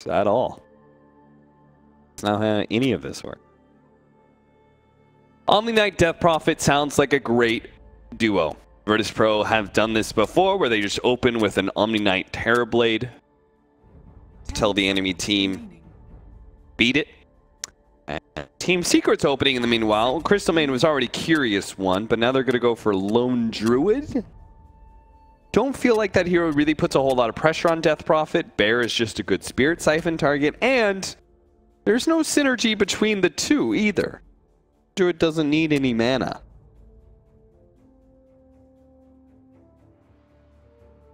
at all. That's not how any of this works. Omni Knight Death Prophet sounds like a great duo. Virtus Pro have done this before where they just open with an Omni Knight Terrorblade. Tell the enemy team, beat it. And Team Secret's opening in the meanwhile. Crystal Main was already Curious One, but now they're going to go for Lone Druid. Don't feel like that hero really puts a whole lot of pressure on Death Prophet. Bear is just a good Spirit Siphon target, and there's no synergy between the two either. Druid doesn't need any mana.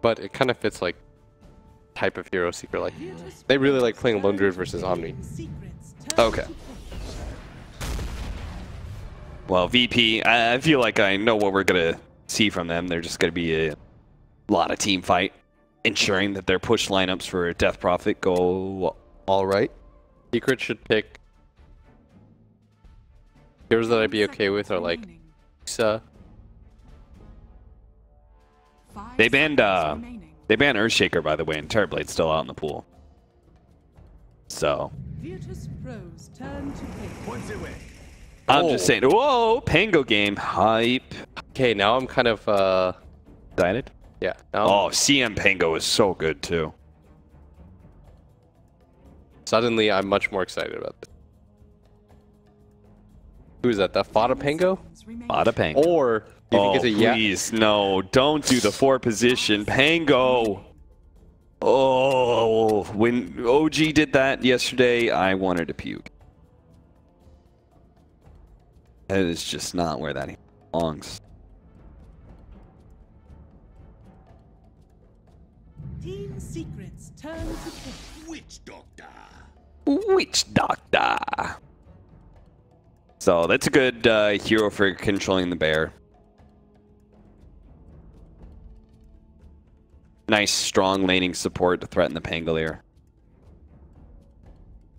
But it kind of fits like type of hero Secret. Like they really like playing Lone Druid versus Omni. Okay. Well, VP, I feel like I know what we're going to see from them. They're just going to be a lot of team fight, ensuring that their push lineups for Death Prophet go all right. Secret should pick heroes that I'd be okay with are like They banned Earthshaker, by the way, and Terrorblade's still out in the pool. So I'm just saying, whoa, Pango game hype. Okay, now I'm kind of excited. Yeah. Oh, CM Pango is so good too. Suddenly, I'm much more excited about this. Who is that? The FATA Pango? FATA Pango. Or do you think it's a please, no, don't do the 4 position Pango. Oh, when OG did that yesterday, I wanted to puke. That is just not where that belongs. Team Secrets turn to pick. Witch Doctor. Witch Doctor. So that's a good hero for controlling the bear. Nice, strong laning support to threaten the Pangolier.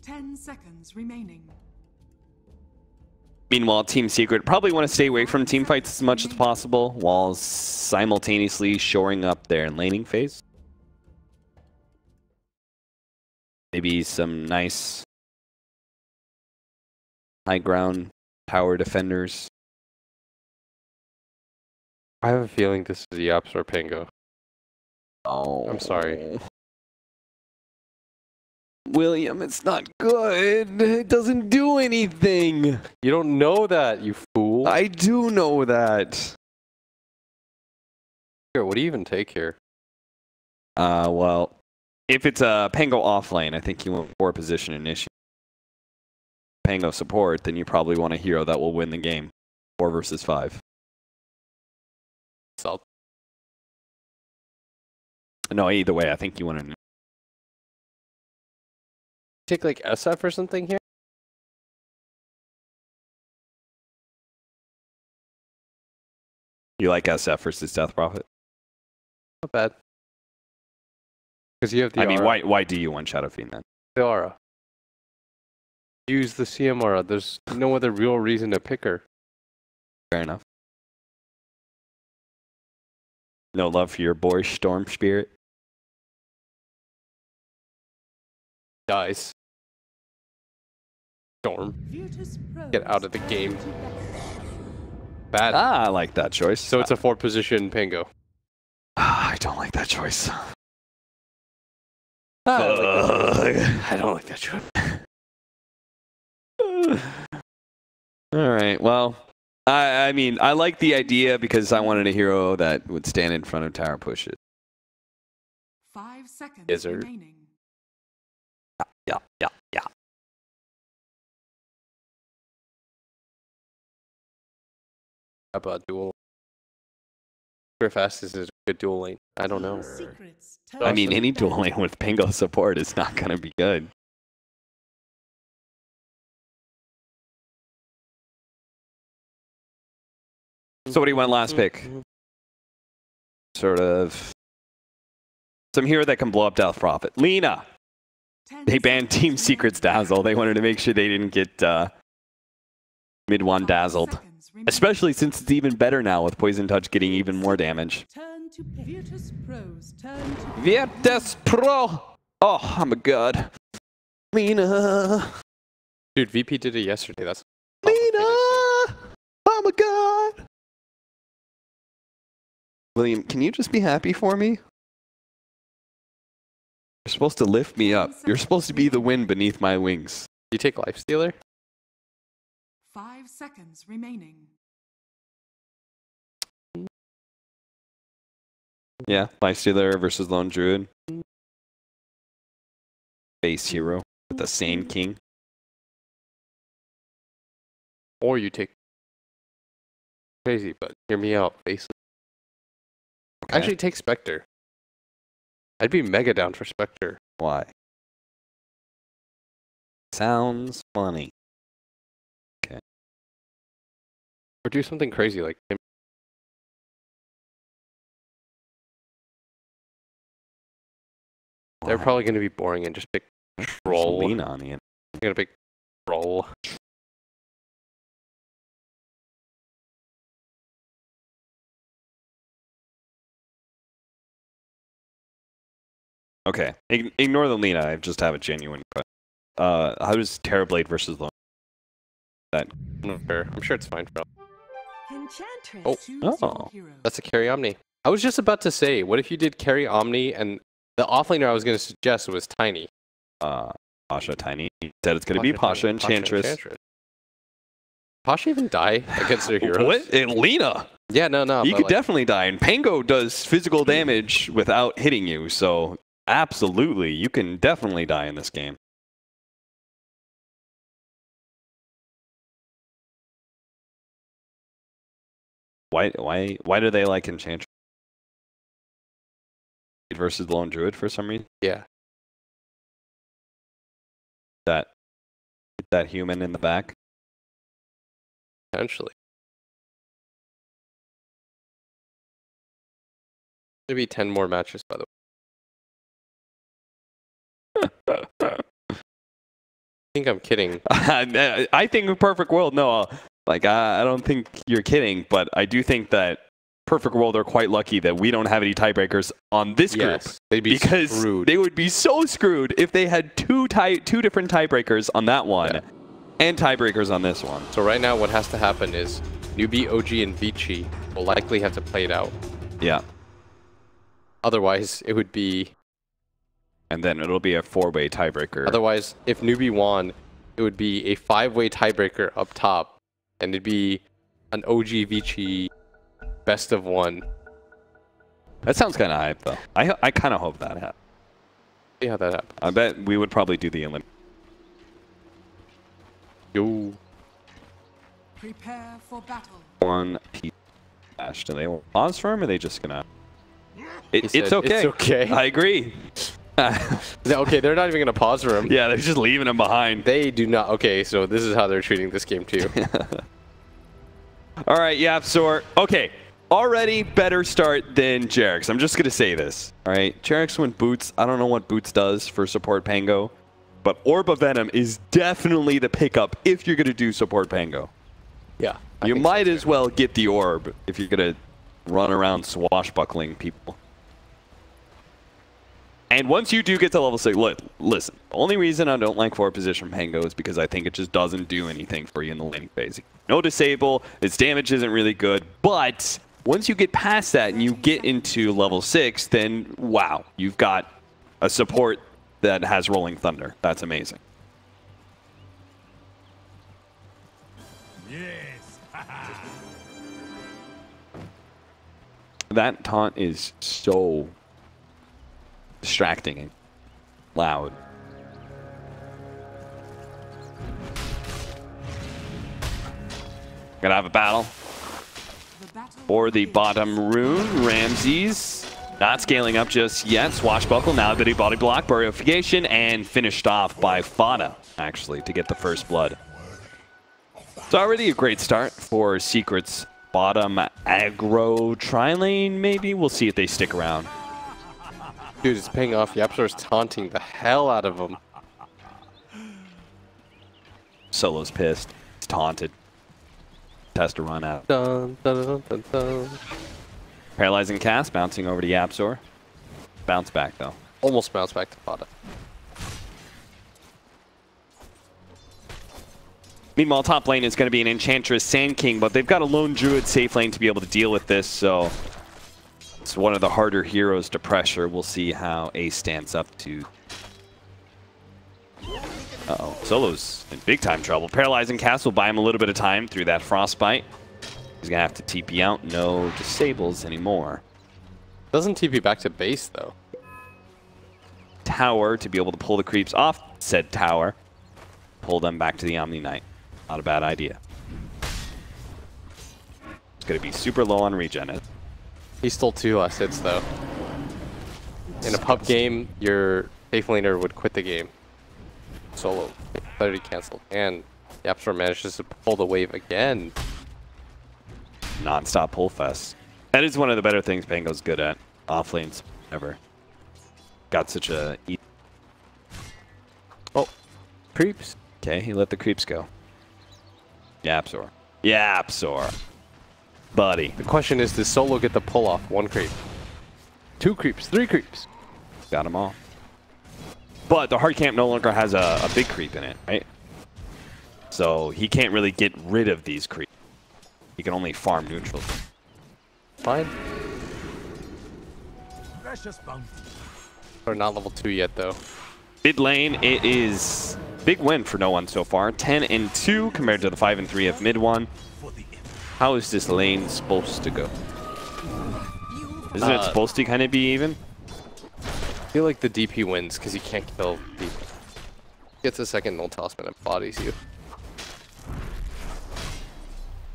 10 seconds remaining. Meanwhile, Team Secret probably want to stay away from team fights as much as possible while simultaneously shoring up their laning phase. Maybe some nice high ground tower defenders. I have a feeling this is YapzOr Pango. Oh, I'm sorry. William, it's not good. It doesn't do anything. You don't know that, you fool. I do know that. Here, what do you even take here? Well, if it's a Pango offlane, I think you want 4 position initiative. Pango support, then you probably want a hero that will win the game. 4 versus 5. Salt. No, either way, I think you want to Take like SF or something here? You like SF versus Death Prophet? Not bad. Because you have the I mean, aura. why do you want Shadow Fiend then? The aura. Use the CM aura. There's no other real reason to pick her. Fair enough. No love for your boy Storm Spirit? Dies. Storm. Get out of the game. Bad. Ah, I like that choice. So it's a 4 position Pango. I don't like that choice. I don't like that choice. All right, well, I mean, I like the idea because I wanted a hero that would stand in front of tower pushes. 5 seconds Gizzard. remaining. Yeah. How about dual? Super fast is a good dual lane. I don't know. Secrets I mean, turn any to dual lane with Pango support is not going to be good. So what do you want last pick? Sort of some hero that can blow up Death Prophet. Lina! 10 They banned seconds Team Secret's remaining. Dazzle. They wanted to make sure they didn't get mid-1 5 dazzled. seconds remaining. Especially since it's even better now with Poison Touch getting even more damage. Turn to pick. Virtus Pros turn to pick. Virtus Pro! Oh, I'm a god. Lena. Dude, VP did it yesterday. That's Lena. Oh my god. William, can you just be happy for me? You're supposed to lift me up. You're supposed to be the wind beneath my wings. You take Lifestealer? 5 seconds remaining. Yeah, Lifestealer versus Lone Druid. Base hero with the Sand King. Or you take crazy, but hear me out, face. Okay. Actually, take Spectre. I'd be mega down for Spectre. Why? Sounds funny. Okay. Or do something crazy like him. They're probably going to be boring and just pick Troll. Lean on it. I'm going to pick Troll. Okay. Ignore the Lena. I just have a genuine question. How does Terrorblade versus Lone? That. I'm sure it's fine for all. Enchantress. Oh. That's a carry Omni. I was just about to say, what if you did carry Omni and the offlaner I was going to suggest was Tiny? Pasha Tiny. He said it's going to be Pasha Enchantress. Pasha even die against their heroes? What? Lena? Yeah, no. You could definitely die. And Pango does physical damage without hitting you, so absolutely, you can definitely die in this game. Why do they like Enchantress versus Lone Druid for some reason? Yeah. That human in the back? Potentially. Maybe 10 more matches, by the way. I think I'm kidding. I think in Perfect World, no. Like, I don't think you're kidding, but I do think that Perfect World are quite lucky that we don't have any tiebreakers on this group. Yes, they'd be screwed. They would be so screwed if they had two different tiebreakers on that one and tiebreakers on this one. So right now what has to happen is Newbie, OG, and Vici will likely have to play it out. Yeah. Otherwise, it would be... And then it'll be a 4-way tiebreaker. Otherwise, if Newbie won, it would be a 5-way tiebreaker up top. And it'd be an OG Vici best of 1. That sounds kind of hype, though. I kind of hope that happens. See how that happens. I bet we would probably do the elimination. Yo. Prepare for battle. One piece dash. Do they want pause for him, or are they just gonna? It's okay. It's okay. I agree. Okay, they're not even gonna pause for him. Yeah, they're just leaving him behind. They do not. Okay, so this is how they're treating this game too. All right, YapzOr. Okay, already better start than Jerax. I'm just gonna say this. All right, Jerax went Boots. I don't know what Boots does for support Pango, but Orb of Venom is definitely the pickup if you're gonna do support Pango. Yeah. You might as well get the Orb if you're gonna run around swashbuckling people. And once you do get to level 6, listen, the only reason I don't like 4 position Pango is because I think it just doesn't do anything for you in the laning phase. No disable, its damage isn't really good, but once you get past that and you get into level 6, then wow, you've got a support that has Rolling Thunder. That's amazing. Yes. That taunt is so distracting and loud. Gonna have a battle for the bottom rune. Ramses not scaling up just yet. Swashbuckle, now ability body block, Burification, and finished off by FATA, actually, to get the first blood. It's already a great start for Secret's bottom aggro tri-lane, maybe? We'll see if they stick around. Dude, it's paying off. YapzOr's taunting the hell out of him. Solo's pissed. He's taunted. Has to run out. Dun, dun, dun, dun, dun. Paralyzing cast, bouncing over to YapzOr. Bounce back, though. Almost bounced back to FATA. Meanwhile, top lane is going to be an Enchantress Sand King, but they've got a lone Druid safe lane to be able to deal with this, so it's one of the harder heroes to pressure. We'll see how Ace stands up to. Uh-oh, Solo's in big time trouble. Paralyzing Cast will buy him a little bit of time through that Frostbite. He's going to have to TP out. No disables anymore. Doesn't TP back to base, though. Tower to be able to pull the creeps off said tower. Pull them back to the Omni Knight. Not a bad idea. It's going to be super low on regen. He stole 2 last hits, though. In a pub game, your safe laner would quit the game. Solo. Clarity canceled. And YapzOr manages to pull the wave again. Non-stop pull fest. That is one of the better things Pango's good at. Offlanes ever. Got such a... Oh. Creeps. Okay, he let the creeps go. YapzOr. YapzOr. Buddy. The question is, does Solo get the pull off? 1 creep. 2 creeps. 3 creeps. Got them all. But the hard camp no longer has a big creep in it, right? So he can't really get rid of these creeps. He can only farm neutrals. Fine. Precious bounty. We're not level 2 yet, though. Mid lane, it is big win for no one so far. 10-2 compared to the 5-3 of mid one. How is this lane supposed to go? Isn't it supposed to kind of be even? I feel like the DP wins because you can't kill people. Gets a second null tossman and bodies you.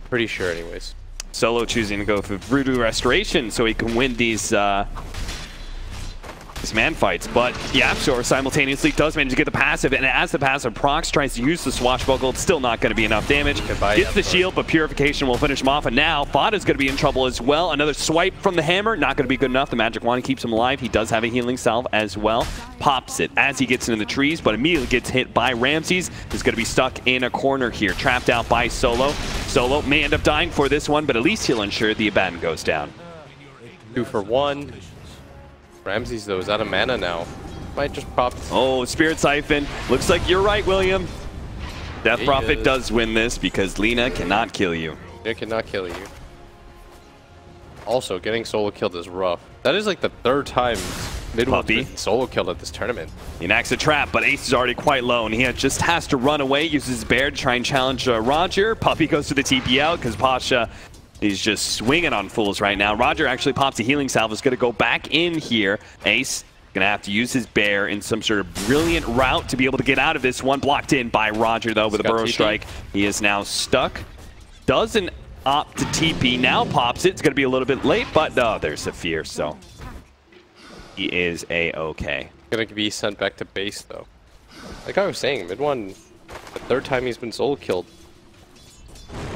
Pretty sure, anyways. Solo choosing to go for Voodoo Restoration so he can win these man fights, but YapzOr simultaneously does manage to get the passive, and as the passive procs tries to use the swashbuckle, it's still not going to be enough damage. Goodbye, Gets the YapzOr. shield, but Purification will finish him off, and now FATA's going to be in trouble as well. Another swipe from the hammer, not going to be good enough. The magic wand keeps him alive. He does have a healing salve as well. Pops it as he gets into the trees, but immediately gets hit by Ramses. He's going to be stuck in a corner here, trapped out by Solo. Solo may end up dying for this one, but at least he'll ensure the Abaddon goes down. 2 for 1. Ramses, though, is out of mana now. Might just pop. Oh, Spirit Siphon. Looks like you're right, William. Death Prophet does win this because Lina cannot kill you. It cannot kill you. Also, getting solo killed is rough. That is like the 3rd time mid-one's Puppey been solo killed at this tournament. He enacts a trap, but Ace is already quite low, and he just has to run away, uses his bear to try and challenge Roger. Puppey goes to the TP out because Pasha is just swinging on fools right now. Roger actually pops a healing salve, is going to go back in here. Ace going to have to use his bear in some sort of brilliant route to be able to get out of this one. Blocked in by Roger, though, with a burrow strike. He is now stuck. Doesn't opt to TP. Now pops it. It's going to be a little bit late, but no, there's a fear, so he is A-okay. Gonna be sent back to base, though. Like I was saying, mid one, the 3rd time he's been solo killed.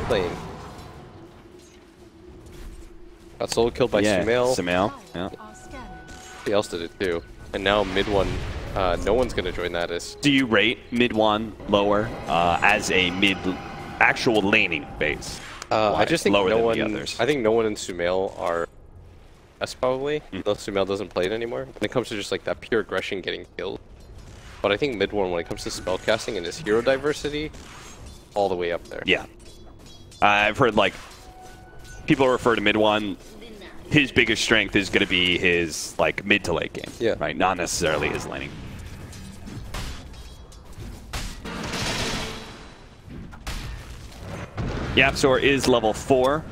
Playing. Got solo killed by Sumail. Sumail, yeah. Somebody else did it too. And now mid one, no one's gonna join that as. Do you rate mid one lower as a mid actual laning base? I just think lower no than one. the others? I think no one in Sumail are. That's probably. Though Sumail doesn't play it anymore. When it comes to just like that pure aggression getting killed. But I think mid one, when it comes to spellcasting and his hero diversity, all the way up there. Yeah. I've heard like people refer to mid one. His biggest strength is going to be his like mid to late game. Yeah. Right. Not necessarily his laning. YapzOr is level 4.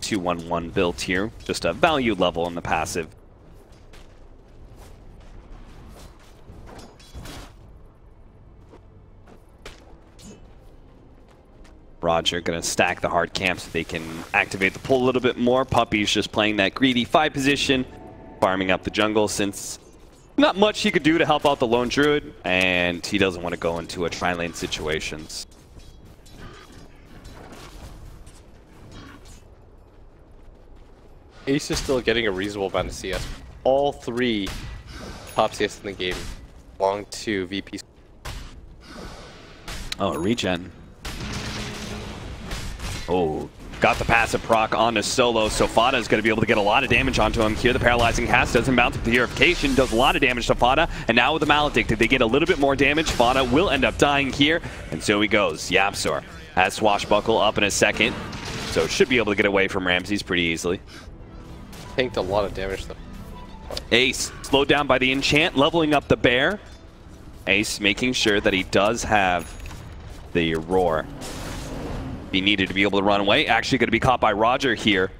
2-1-1 built here. Just a value level in the passive. Roger gonna stack the hard camp so they can activate the pull a little bit more. Puppey's just playing that greedy 5 position, farming up the jungle since not much he could do to help out the lone druid, and he doesn't want to go into a tri-lane situations. Ace is still getting a reasonable amount of CS. All 3 top CS in the game belong to VP. Oh, regen. Oh, Got the passive proc onto Solo, so FATA is going to be able to get a lot of damage onto him here. The paralyzing cast doesn't bounce with the purification, does a lot of damage to FATA, and now with the Maledict, if they get a little bit more damage, FATA will end up dying here, and so he goes. YapzOr has Swashbuckle up in a second, so should be able to get away from Ramses pretty easily. Tanked a lot of damage though. Ace, slowed down by the enchant, leveling up the bear. Ace making sure that he does have the roar. He needed to be able to run away. Actually going to be caught by Roger here.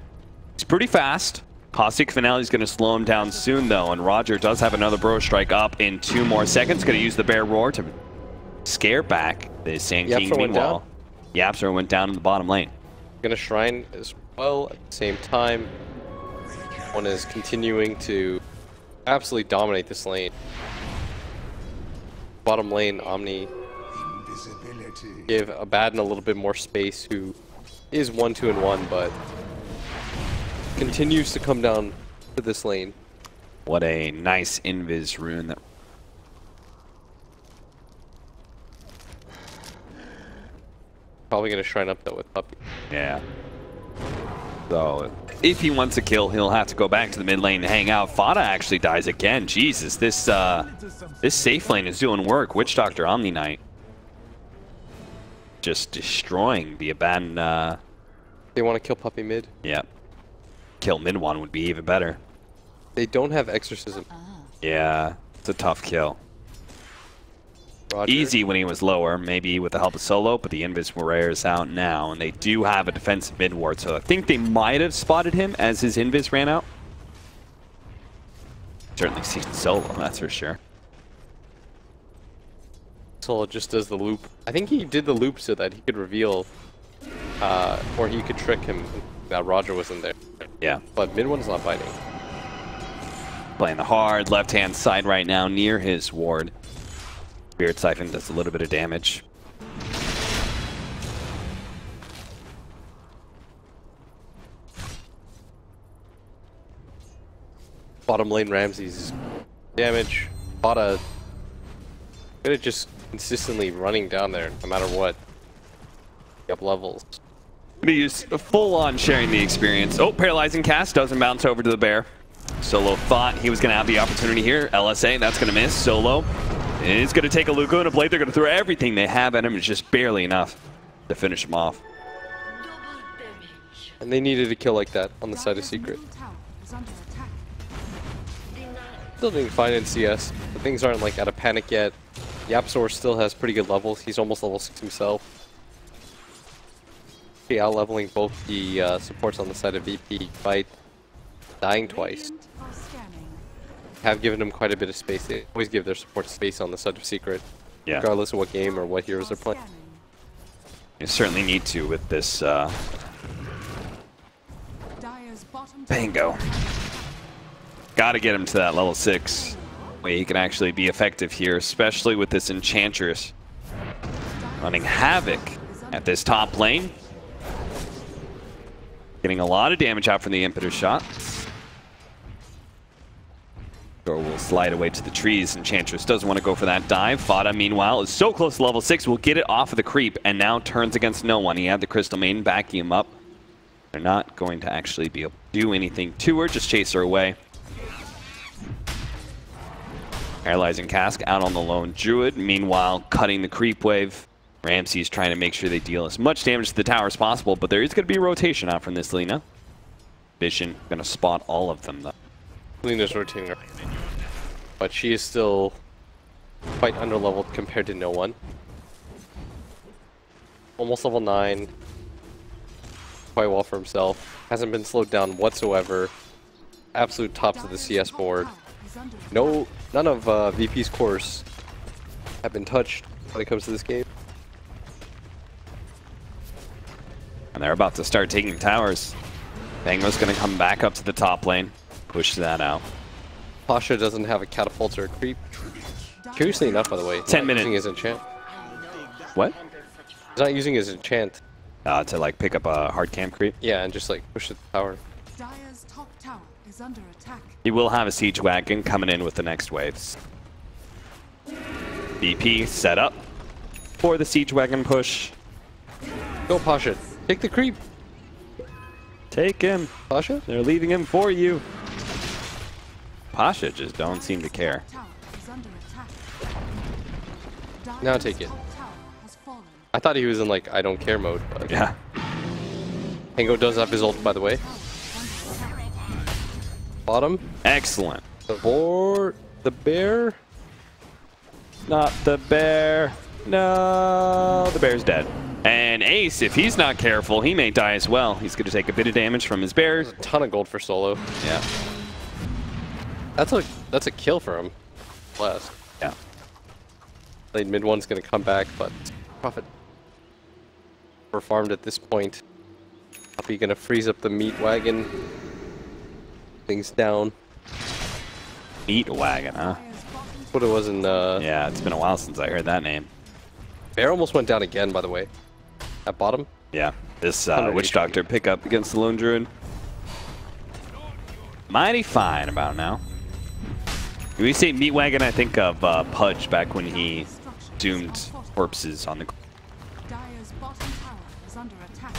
He's pretty fast. Caustic Finale is going to slow him down soon though, and Roger does have another Bro Strike up in 2 more seconds. Going to use the bear roar to scare back the Sand King. Meanwhile, YapzOr went down in the bottom lane. Gonna Shrine as well at the same time. One is continuing to absolutely dominate this lane. Bottom lane, Omni give Abaddon a little bit more space, who is 1-2-1, but continues to come down to this lane. What a nice invis rune. That Probably going to Shrine up though with Puppey. Yeah. So if he wants a kill, he'll have to go back to the mid lane and hang out. FATA actually dies again. Jesus, this safe lane is doing work. Witch Doctor, Omni Knight. Just destroying the Abaddon. They want to kill Puppey mid. Yeah. Kill mid one would be even better. They don't have Exorcism. Yeah, it's a tough kill. Roger. Easy when he was lower, maybe with the help of Solo, but the Invis Rare is out now, and they do have a defensive mid ward, so I think they might have spotted him as his Invis ran out. Certainly seen Solo, that's for sure. Solo just does the loop. I think he did the loop so that he could reveal, or he could trick him that Roger wasn't there. Yeah. But mid one's not fighting. Playing the hard left-hand side right now near his ward. Spirit Siphon does a little bit of damage. Bottom lane Ramses damage. FATA good at just consistently running down there no matter what. Up levels. Gonna use full-on sharing the experience. Oh, paralyzing cast doesn't bounce over to the bear. Solo thought he was gonna have the opportunity here. LSA, that's gonna miss. Solo is gonna take a Lugo and a blade. They're gonna throw everything they have at him. It's just barely enough to finish him off. And they needed a kill like that on the side of Secret. Still doing fine in CS, but things aren't like out of panic yet. YapzOr still has pretty good levels. He's almost level 6 himself. Out leveling both the supports on the side of VP, fight dying twice. Have given him quite a bit of space. They always give their support space on the side of Secret, yeah, regardless of what game or what heroes they're playing. You certainly need to with this Pango. Gotta get him to that level 6 where he can actually be effective here, especially with this Enchantress running havoc at this top lane. Getting a lot of damage out from the Impetus shot. Or will slide away to the trees. Enchantress doesn't want to go for that dive. FATA, meanwhile, is so close to level 6, will get it off of the creep, and now turns against no one. He had the Crystal Maiden backing him up. They're not going to actually be able to do anything to her, just chase her away. Paralyzing Cask out on the lone Druid. Meanwhile, cutting the creep wave. Ramses trying to make sure they deal as much damage to the tower as possible, but there is going to be a rotation out from this Lina. Vision going to spot all of them, though. Lina's rotating her, but she is still quite underleveled compared to no one. Almost level 9. Quite well for himself. Hasn't been slowed down whatsoever. Absolute tops of the CS board. None of VP's cores have been touched when it comes to this game. And they're about to start taking towers. Bango's going to come back up to the top lane. Push that out. Pasha doesn't have a catapult or a creep. Curiously enough, by the way, 10 minutes. Using his enchant. What? He's not using his enchant. To like pick up a hard camp creep? Yeah, and just like push the tower. Dire's top tower is under attack. He will have a siege wagon coming in with the next waves. BP set up for the siege wagon push. Go Pasha. Take the creep. Take him. Pasha? They're leaving him for you. Pasha just don't seem to care. Now take it. I thought he was in like I don't care mode, but Yeah. Tango does have his ult, by the way. Bottom. Excellent. The board. The bear. Not the bear. No, the bear's dead. And Ace, if he's not careful, he may die as well. He's going to take a bit of damage from his bear. There's a ton of gold for solo. Yeah. That's a kill for him. Last. Yeah. Late mid one's gonna come back, but Prophet we're farmed at this point. Puppey gonna freeze up the meat wagon. Things down. Meat wagon, huh? That's what it was in Yeah, it's been a while since I heard that name. Bear almost went down again, by the way. At bottom. Yeah. This 100 Witch HP. Doctor pickup against the Lone Druid. Mighty fine about now. When we say meat wagon, I think of Pudge back when he doomed corpses on the... Dire's bottom tower is under attack.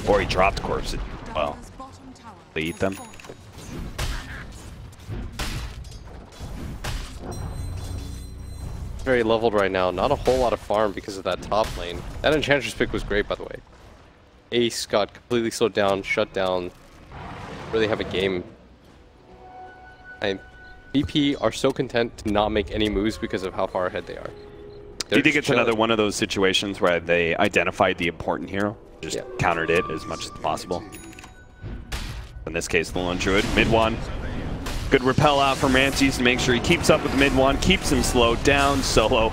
Or he dropped corpses. Well, Dire's bottom tower they eat has them. fallen. Very leveled right now. Not a whole lot of farm because of that top lane. That Enchantress pick was great, by the way. Ace got completely slowed down, shut down. Really have a game. And VP are so content to not make any moves because of how far ahead they are. Do you think it's another one of those situations where they identified the important hero, just countered it as much as possible? In this case, the Lone Druid, mid one. Good repel out from Ramses to make sure he keeps up with mid one, keeps him slowed down. Solo,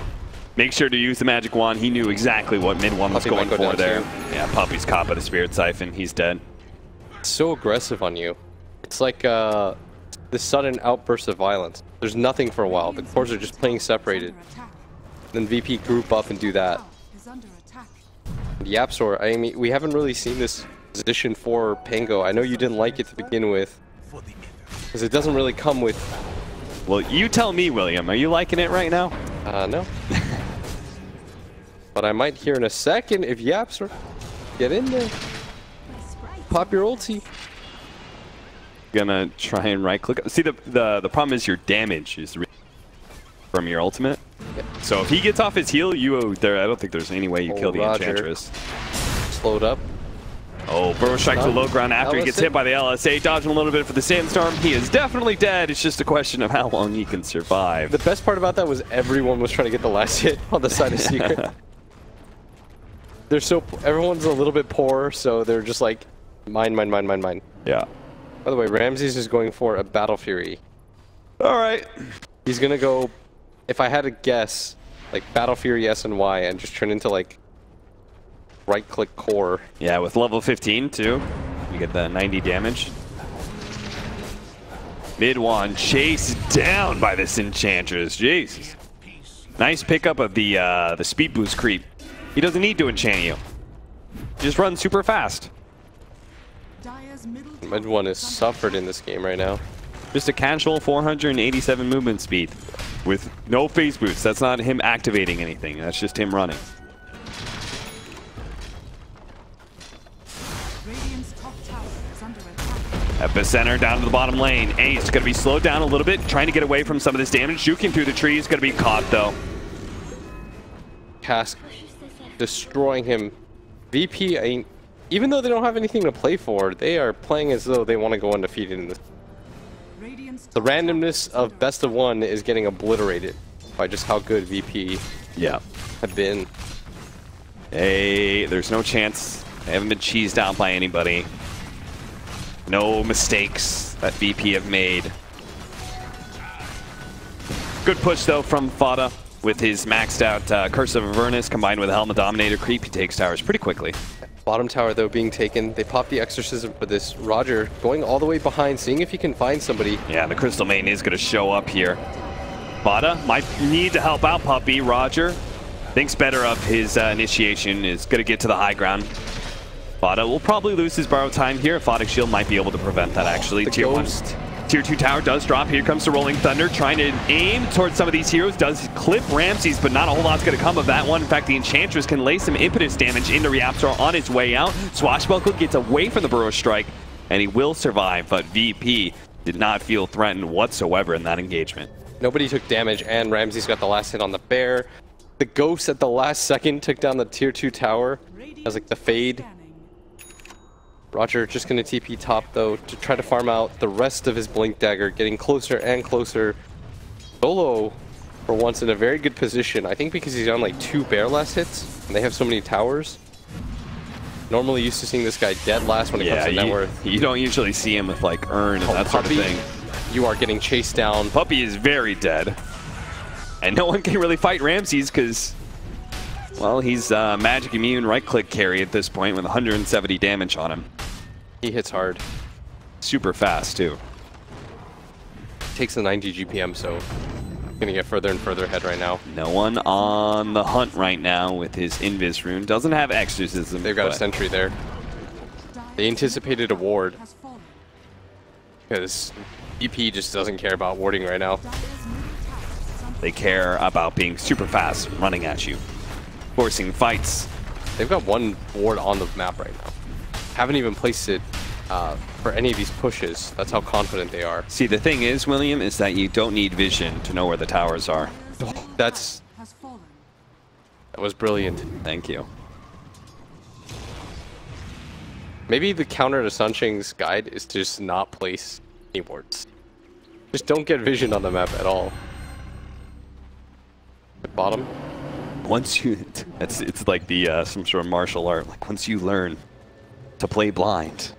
make sure to use the magic wand. He knew exactly what mid one was Puppey going might go for down there. too. Yeah, Puppey's caught by the Spirit Siphon. He's dead. It's so aggressive on you. It's like this sudden outburst of violence. There's nothing for a while. The cores are just playing separated. Then VP group up and do that. Is under attack. YapzOr, I mean, we haven't really seen this position for Pango. I know you didn't like it to begin with, because it doesn't really come with... Well, you tell me, William. Are you liking it right now? No. But I might hear in a second if YapzOr get in there. Pop your ulti. Gonna try and right click. See, the problem is your damage is from your ultimate. So if he gets off his heal, I don't think there's any way you kill the Roger. Enchantress. Slowed up. Oh, Burrow strike to low ground after he gets LSA. hit by the LSA, dodging a little bit for the Sandstorm. He is definitely dead. It's just a question of how long he can survive. The best part about that was everyone was trying to get the last hit on the side of Secret. Everyone's a little bit poor, so they're just like, mine. Yeah. By the way, Ramses is going for a Battle Fury. All right. He's gonna go, if I had to guess, like Battle Fury S and Y and just turn into like right-click core. Yeah, with level 15 too, you get the 90 damage. Mid one chased down by this Enchantress. Jesus. Nice pickup of the speed boost creep. He doesn't need to enchant you. Just run super fast. Dire's middle Mid one is suffered in this game right now. Just a casual 487 movement speed with no phase boost. That's not him activating anything. That's just him running. Radiant's top tower is under attack. Epicenter down to the bottom lane. Ace going to be slowed down a little bit, trying to get away from some of this damage. Juking through the trees, going to be caught though. Cask destroying him. VP, even though they don't have anything to play for, they are playing as though they want to go undefeated in this. Radiant's The top tower randomness is under of best of one is getting obliterated by just how good VP Yeah. have been. Hey, there's no chance. They haven't been cheesed out by anybody. No mistakes that VP have made. Good push though from FATA with his maxed out Curse of Avernus combined with Helmet Dominator creep. He takes towers pretty quickly. Bottom tower though being taken. They pop the exorcism for this. Roger going all the way behind, seeing if he can find somebody. Yeah, the Crystal Maiden is going to show up here. FATA might need to help out Puppey. Roger thinks better of his initiation, is going to get to the high ground. FATA will probably lose his borrow time here. Photic Shield might be able to prevent that actually. The Tier 1. Ghost. Tier 2 tower does drop. Here comes the Rolling Thunder, trying to aim towards some of these heroes. Does clip Ramses, but not a whole lot's going to come of that one. In fact, the Enchantress can lay some impetus damage into YapzOr on his way out. Swashbuckle gets away from the Burrow Strike, and he will survive, but VP did not feel threatened whatsoever in that engagement. Nobody took damage, and Ramses got the last hit on the bear. The Ghost at the last second took down the tier 2 tower. That was like the fade. Roger just going to TP top, though, to try to farm out the rest of his Blink Dagger, getting closer and closer. Solo, for once, in a very good position. I think because he's on like 2 bear last hits, and they have so many towers. Normally used to seeing this guy dead last when it comes to net worth. You don't usually see him with like Urn and that sort of thing. You are getting chased down. Puppey is very dead. And no one can really fight Ramses because, well, he's magic immune right-click carry at this point with 170 damage on him. He hits hard. Super fast, too. Takes the 90 GPM, so gonna get further and further ahead right now. No one on the hunt right now with his Invis rune. Doesn't have Exorcism. They've got a sentry there. They anticipated a ward. Because EP just doesn't care about warding right now. They care about being super fast, running at you, forcing fights. They've got 1 ward on the map right now. Haven't even placed it for any of these pushes. That's how confident they are. See, the thing is, William, is that you don't need vision to know where the towers are. That was brilliant. Thank you. Maybe the counter to Sunshing's guide is to just not place any wards. Just don't get vision on the map at all. At bottom. Once you, it's like the some sort of martial art. Like once you learn to play blind.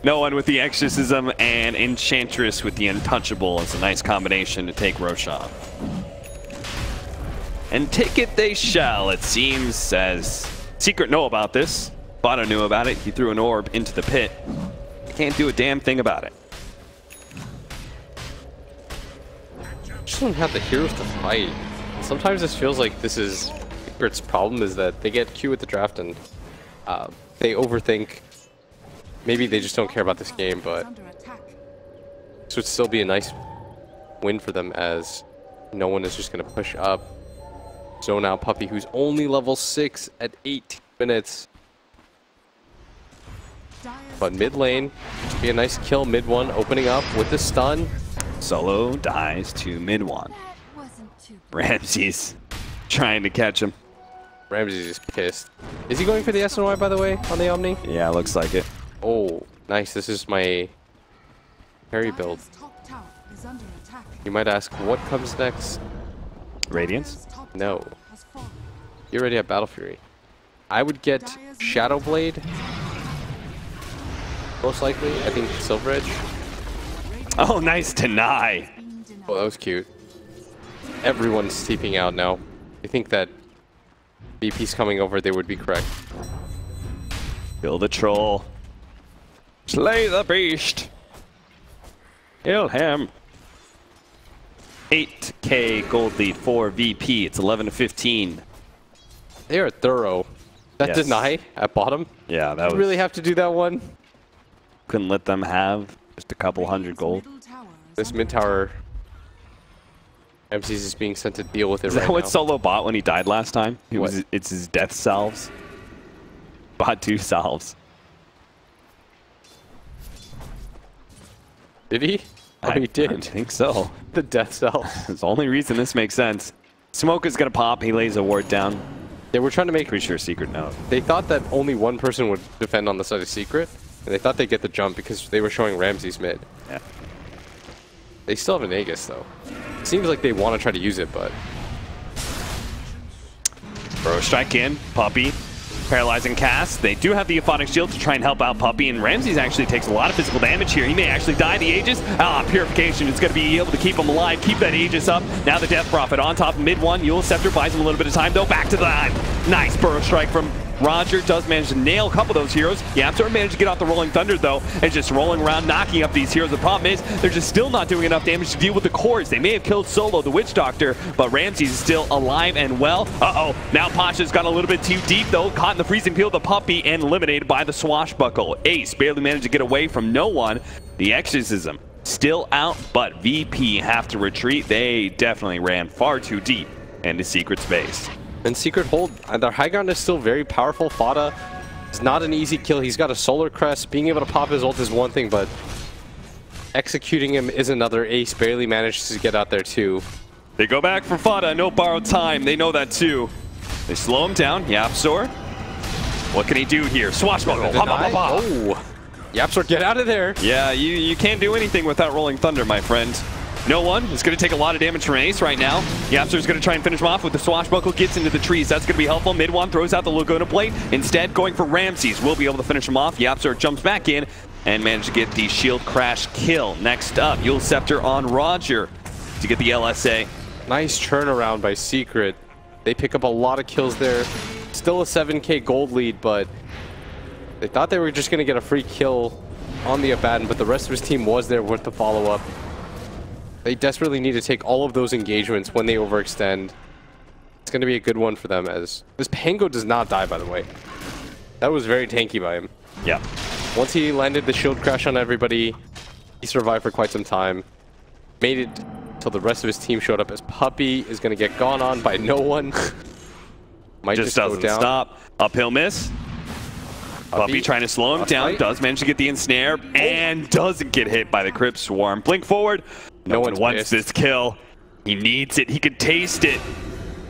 No one with the Exorcism and Enchantress with the Untouchable. It's a nice combination to take Roshan. And take it they shall, it seems, as Secret know about this. FATA knew about it. He threw an orb into the pit. Can't do a damn thing about it. Just don't have the heroes to fight. Sometimes this feels like this is Secret's problem, is that they get Q at the draft and they overthink. Maybe they just don't care about this game, but this would still be a nice win for them, as no one is just going to push up. Zone out Puppey, who's only level 6 at 8 minutes. But mid lane, should be a nice kill. Mid 1 opening up with the stun. Solo dies to mid 1. Ramses trying to catch him. Ramses is pissed. Is he going for the SNY, by the way, on the Omni? Yeah, looks like it. Oh, nice. This is my carry build. You might ask, what comes next? Radiance? No. You already have Battle Fury. I would get Shadow Blade. Most likely. I think Silver Edge. Oh, nice deny. Oh, that was cute. Everyone's steeping out now. I think that VP's coming over, they would be correct. Kill the troll. Slay the beast. Kill him. 8k gold lead for VP. It's 11 to 15. They are thorough. That Yes. deny at bottom? Yeah, that You was. really have to do that one? Couldn't let them have just a couple hundred gold. This mid tower, MC's is being sent to deal with it Is right that what now. Solo bought when he died last time? What? It's his death salves. Bought 2 salves. Did he? Oh, he I did. think so. The death cell. It's the only reason this makes sense. Smoke is gonna pop. He lays a ward down. They were trying to make... Pretty sure Secret knows. They thought that only one person would defend on the side of Secret, and they thought they'd get the jump because they were showing Ramses mid. Yeah. They still have an Aegis, though. Seems like they want to try to use it, but... Burrow strike in. Puppey. Paralyzing cast. They do have the Euphonic Shield to try and help out Puppey, and Ramses actually takes a lot of physical damage here. He may actually die. The Aegis. Purification is going to be able to keep him alive, keep that Aegis up. Now the Death Prophet on top of mid 1. Yule Scepter buys him a little bit of time, though. Back to the line. Nice Burrow strike from Roger. Does manage to nail a couple of those heroes. YapzOr managed to get off the Rolling Thunder, though, and just rolling around, knocking up these heroes. The problem is, they're just still not doing enough damage to deal with the cores. They may have killed Solo, the Witch Doctor, but Ramses is still alive and well. Uh-oh. Now Pasha's got a little bit too deep, though. Caught in the freezing field of the Puppey and eliminated by the Swashbuckle. Ace barely managed to get away from no one. The Exorcism still out, but VP have to retreat. They definitely ran far too deep into Secret space. And Secret hold, their high ground is still very powerful. FATA is not an easy kill. He's got a solar crest. Being able to pop his ult is one thing, but executing him is another. Ace barely managed to get out there too. They go back for FATA, no borrowed time. They know that too. They slow him down. YapzOr. What can he do here? Swashbuckle. Oh, YapzOr, get out of there. Yeah, you can't do anything without Rolling Thunder, my friend. No one is going to take a lot of damage from Ace right now. YapzOr's going to try and finish him off with the Swashbuckle, gets into the trees. That's going to be helpful. Mid1 throws out the Laguna Blade. Instead, going for Ramses. Will be able to finish him off. YapzOr jumps back in and managed to get the shield crash kill. Next up, Yule Scepter on Roger to get the LSA. Nice turnaround by Secret. They pick up a lot of kills there. Still a 7k gold lead, but they thought they were just going to get a free kill on the Abaddon, but the rest of his team was there with the follow-up. They desperately need to take all of those engagements when they overextend. It's going to be a good one for them, as this Pango does not die, by the way. That was very tanky by him. Yeah. Once he landed the shield crash on everybody, he survived for quite some time. Made it till the rest of his team showed up, as Puppey is going to get gone on by no one. Might just doesn't go down. Stop. Uphill miss. Puppey trying to slow him down. Does manage to get the ensnare and doesn't get hit by the Crypt Swarm. Blink forward. No one wants this kill. He needs it. He can taste it.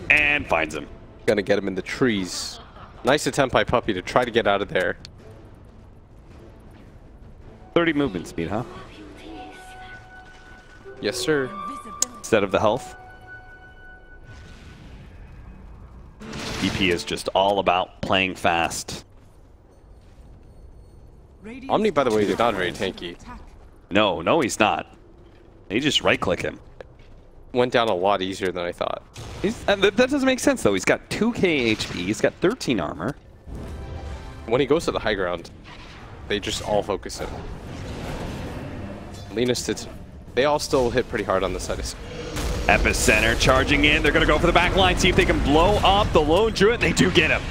And finds him. Gonna get him in the trees. Nice attempt by Puppey to try to get out of there. 30 movement speed, huh? Yes, sir. Instead of the health. VP is just all about playing fast. Omni, by the way, is not very tanky. No, he's not. They just right-click him. Went down a lot easier than I thought. That doesn't make sense, though. He's got 2k HP. He's got 13 armor. When he goes to the high ground, they just all focus him. Linus did. They all still hit pretty hard on the side of Epicenter charging in. They're going to go for the back line, see if they can blow up the lone druid. They do get him.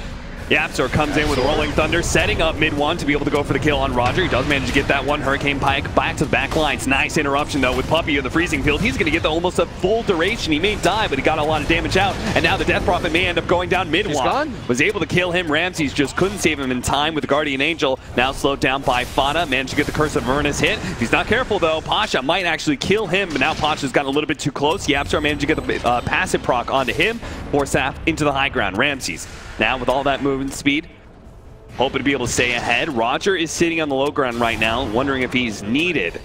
YapzOr comes in with Rolling Thunder, setting up mid-1 to be able to go for the kill on Roger. He does manage to get that one. Hurricane Pike back to the back lines. Nice interruption, though, with Puppey in the freezing field. He's going to get almost a full duration. He may die, but he got a lot of damage out. And now the Death Prophet may end up going down mid-1. Was able to kill him. Ramses just couldn't save him in time with the Guardian Angel. Now slowed down by FATA. Managed to get the Curse of Avernus hit. If he's not careful, though, Pasha might actually kill him. But now Pasha's gotten a little bit too close. YapzOr managed to get the passive proc onto him. Force Sap into the high ground. Ramses now with all that movement speed, hoping to be able to stay ahead. Roger is sitting on the low ground right now, wondering if he's needed.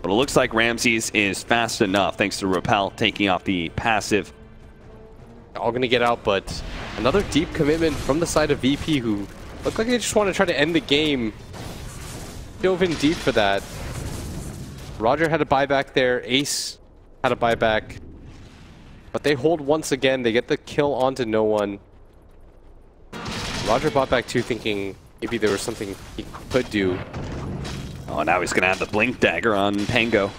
But it looks like Ramses is fast enough, thanks to Repel taking off the passive. All going to get out, but another deep commitment from the side of VP, who look like they just want to try to end the game. Dove in deep for that. Roger had a buyback there. Ace had a buyback. But they hold once again. They get the kill onto no one. Roger bought back too, thinking maybe there was something he could do. Oh, now he's going to have the Blink Dagger on Pango.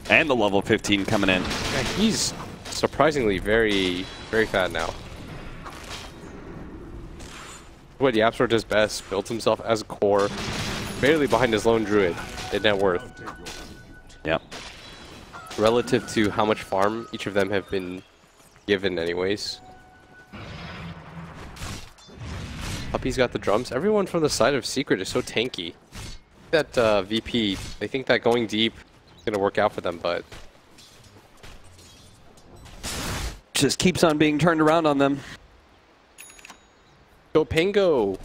And the level 15 coming in. Yeah, he's surprisingly very, very fat now. What YapzOr does best, built himself as a core, barely behind his lone druid in net worth. Yep. Relative to how much farm each of them have been given anyways. Puppey's got the drums. Everyone from the side of Secret is so tanky. That VP, they think that going deep is going to work out for them, but just keeps on being turned around on them. Go Pango!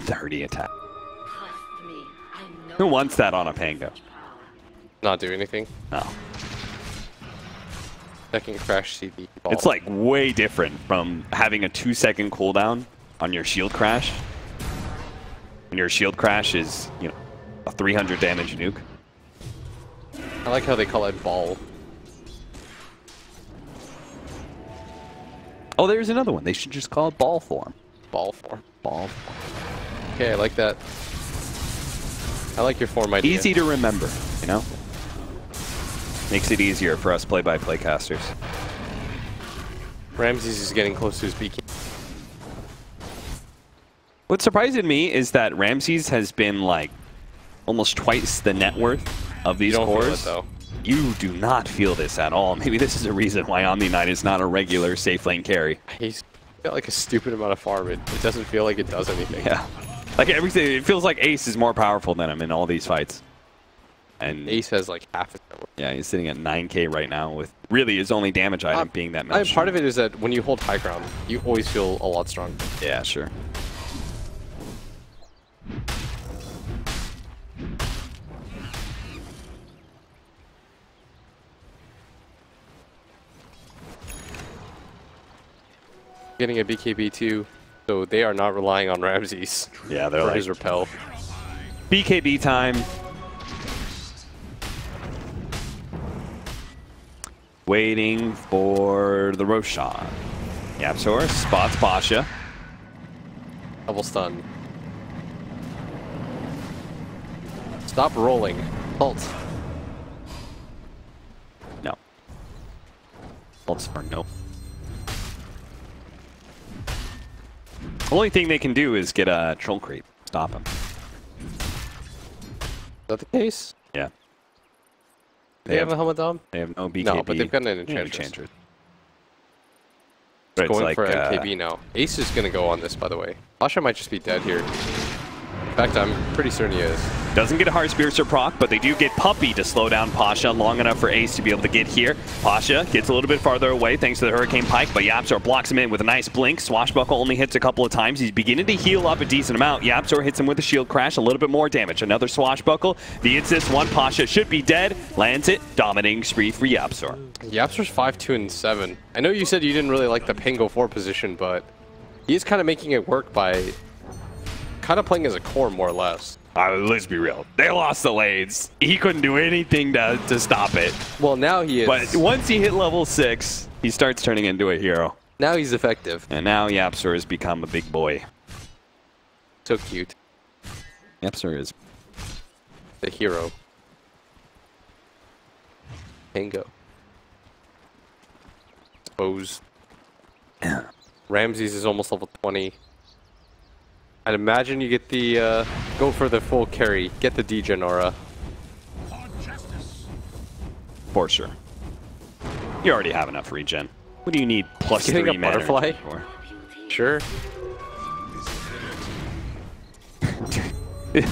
Dirty attack. Who wants that on a Pango? Not do anything. No. Second crash CD ball. It's like way different from having a 2-second cooldown on your shield crash. And your shield crash is, you know, a 300 damage nuke. I like how they call it ball. Oh, there's another one. They should just call it ball form. Ball form. Ball form. Okay, I like that. I like your form idea. Easy to remember, you know? Makes it easier for us play-by-play casters. Ramses is getting close to his beacon. What's surprising me is that Ramses has been like almost twice the net worth of these cores. Though. You do not feel this at all. Maybe this is a reason why Omni Knight is not a regular safe lane carry. He's got like a stupid amount of farm. It doesn't feel like it does anything. Yeah. Like everything, it feels like Ace is more powerful than him in all these fights. And Ace has like half his network. Yeah, he's sitting at 9k right now with really his only damage item being that match. Part of it is that when you hold high ground, you always feel a lot stronger. Yeah, sure. Getting a BKB too, so they are not relying on Ramses. Yeah, they're for like his repel. BKB time. Waiting for the Roshan. YapzOr spots Pasha. Double stun. Stop rolling. Halt. No. Halts for no. Only thing they can do is get a troll creep. Stop him. Is that the case? Yeah. They have a Helmadam? They have no BKB. No, but they've got an Yeah, Enchantress. But it's Going like, for MKB now. Ace is going to go on this, by the way. Pasha might just be dead here. In fact, I'm pretty certain he is. Doesn't get a Heart Piercer proc, but they do get Puppey to slow down Pasha long enough for Ace to be able to get here. Pasha gets a little bit farther away thanks to the Hurricane Pike, but YapzOr blocks him in with a nice blink. Swashbuckle only hits a couple of times. He's beginning to heal up a decent amount. YapzOr hits him with a shield crash, a little bit more damage. Another Swashbuckle. The insist one, Pasha should be dead. Lands it. Dominating spree for YapzOr. YapzOr's 5-2 and 7. I know you said you didn't really like the Pango 4 position, but he is kind of making it work by kind of playing as a core, more or less. Let's be real. They lost the lanes. He couldn't do anything to stop it. Well, now he is. But once he hit level 6, he starts turning into a hero. Now he's effective. And now YapzOr has become a big boy. So cute. YapzOr is The hero. Pango. Suppose. Ramses is almost level 20. I'd imagine you get the, go for the full carry. Get the degen aura. for sure. You already have enough regen. What do you need plus Getting 3 a mana butterfly? for? Sure.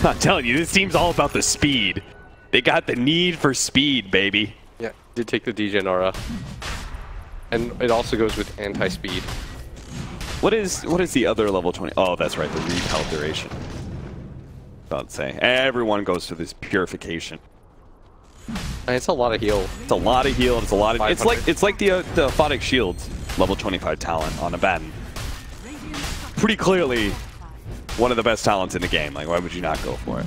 I'm telling you, this team's all about the speed. They got the need for speed, baby. Yeah, did take the degen aura. And it also goes with anti-speed. What is the other level 20? Oh, that's right, the repel duration. About to say, everyone goes through this purification. And it's a lot of heal. It's a lot of heal. It's a lot of. 500. It's like the Photic Shield level 25 talent on Abaddon. Pretty clearly, one of the best talents in the game. Like, why would you not go for it?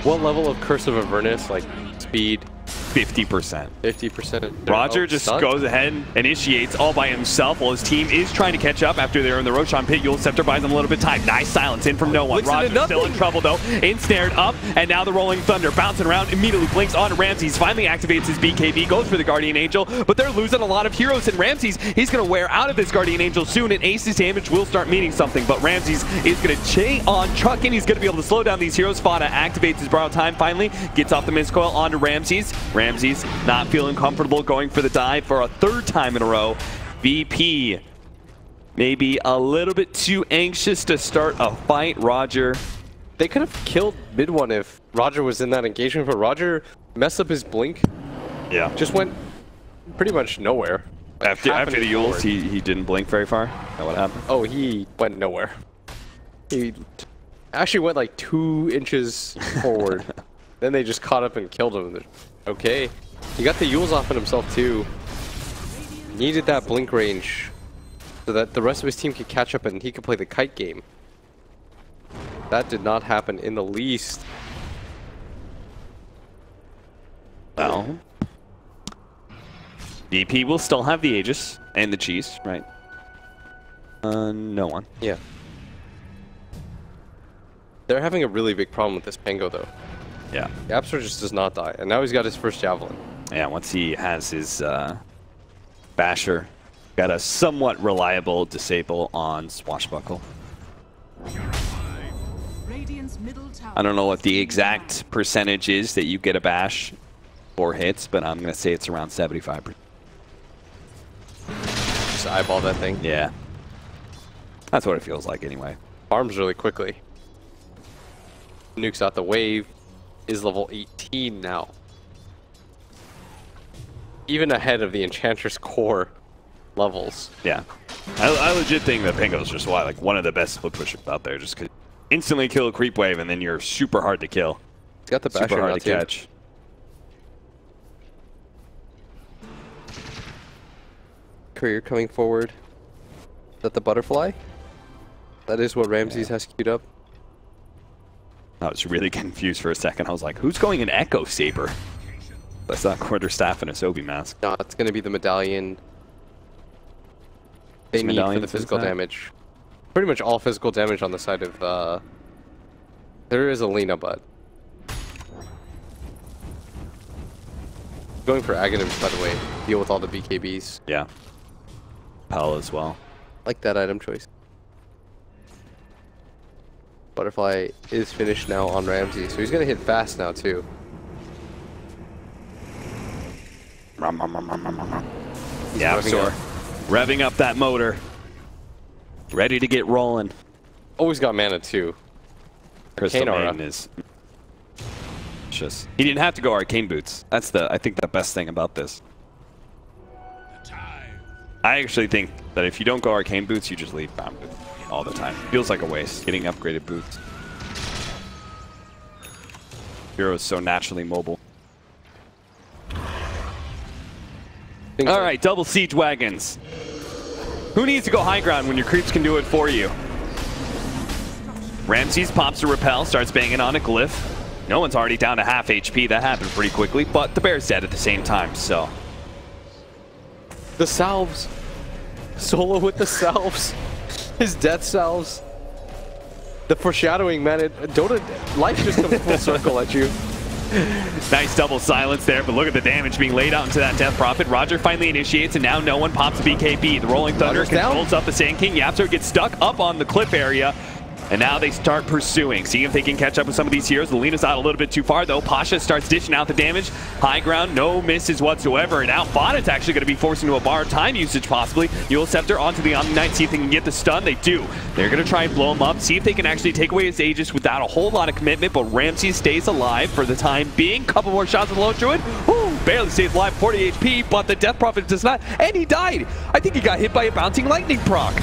What level of Curse of Avernus, like speed? 50%. 50%. Roger just goes ahead and initiates all by himself while his team is trying to catch up after they're in the Roshan pit. Yule Scepter buys them a little bit of time. Nice silence in from no one. Roger's still in trouble though. Ensnared up, and now the Rolling Thunder bouncing around, immediately blinks on Ramses. Finally activates his BKB, goes for the Guardian Angel, but they're losing a lot of heroes, and Ramses, he's going to wear out of this Guardian Angel soon, and Ace's damage will start meaning something, but Ramses is going to chain on trucking. He's going to be able to slow down these heroes. FATA activates his borrowed time finally, gets off the Mist Coil onto Ramses. Ramses not feeling comfortable going for the dive for a third time in a row. VP maybe a little bit too anxious to start a fight. Roger. They could have killed mid one if Roger was in that engagement, but Roger messed up his blink. Yeah. Just went pretty much nowhere. After the Yules, he didn't blink very far. Is that what happened? Oh, he went nowhere. He actually went like 2 inches forward. Then they just caught up and killed him. Okay. He got the Yules off on himself too. Needed that blink range so that the rest of his team could catch up and he could play the kite game. That did not happen in the least. Well, VP will still have the Aegis and the cheese, right? No one. Yeah. They're having a really big problem with this Pango though. Yeah. YapzOr just does not die, and now he's got his first Javelin. Yeah, once he has his Basher, got a somewhat reliable disable on Swashbuckle. Radiant's middle tower. I don't know what the exact percentage is that you get a bash 4 hits, but I'm going to say it's around 75%. Just eyeball that thing. Yeah. That's what it feels like anyway. Farms really quickly. Nukes out the wave. Is level 18 now. Even ahead of the Enchantress core levels. Yeah. I legit think that Pingo's just like one of the best split pushers out there, just because instantly kill a creep wave and then you're super hard to kill. He's got the basher super hard to too. catch. Courier coming forward. Is that the butterfly? That is what Ramses has queued up. I was really confused for a second. I was like, who's going in Echo Saber? That's not Quarterstaff and a Sobi mask. No, it's going to be the medallion they need for the physical damage. Pretty much all physical damage on the side of... there is a Lena, but... Going for Aghanims, by the way. Deal with all the BKBs. Yeah. Pell as well. Like that item choice. Butterfly is finished now on Ramsey, so he's going to hit fast now, too. YapzOr. Revving up that motor. Ready to get rolling. Always got mana, too. Crystal Maiden is just... He didn't have to go Arcane Boots. That's I think the best thing about this. I actually think that if you don't go Arcane Boots, you just leave Bound Boots all the time. Feels like a waste, getting upgraded boots. Hero is so naturally mobile. All right, double siege wagons. Who needs to go high ground when your creeps can do it for you? Ramses pops a repel, starts banging on a glyph. No one's already down to half HP. That happened pretty quickly, but the bear's dead at the same time, so. The salves. Solo with the salves. His death salves. The foreshadowing, man. Dota, life just comes full circle at you. Nice double silence there, but look at the damage being laid out into that Death Prophet. Roger finally initiates, and now no one pops a BKB. The Rolling Thunder controls up the Sand King. YapzOr gets stuck up on the cliff area. And now they start pursuing, seeing if they can catch up with some of these heroes. Lena's out a little bit too far, though. Pasha starts dishing out the damage. High ground, no misses whatsoever. And now FATA's actually going to be forced into a borrowed time usage, possibly. Eul Scepter onto the Omni Knight, see if they can get the stun. They do. They're going to try and blow him up, see if they can actually take away his Aegis without a whole lot of commitment. But Ramsey stays alive for the time being. Couple more shots of the Lone Druid. Woo, barely stays alive, 40 HP, but the Death Prophet does not. And he died. I think he got hit by a bouncing lightning proc.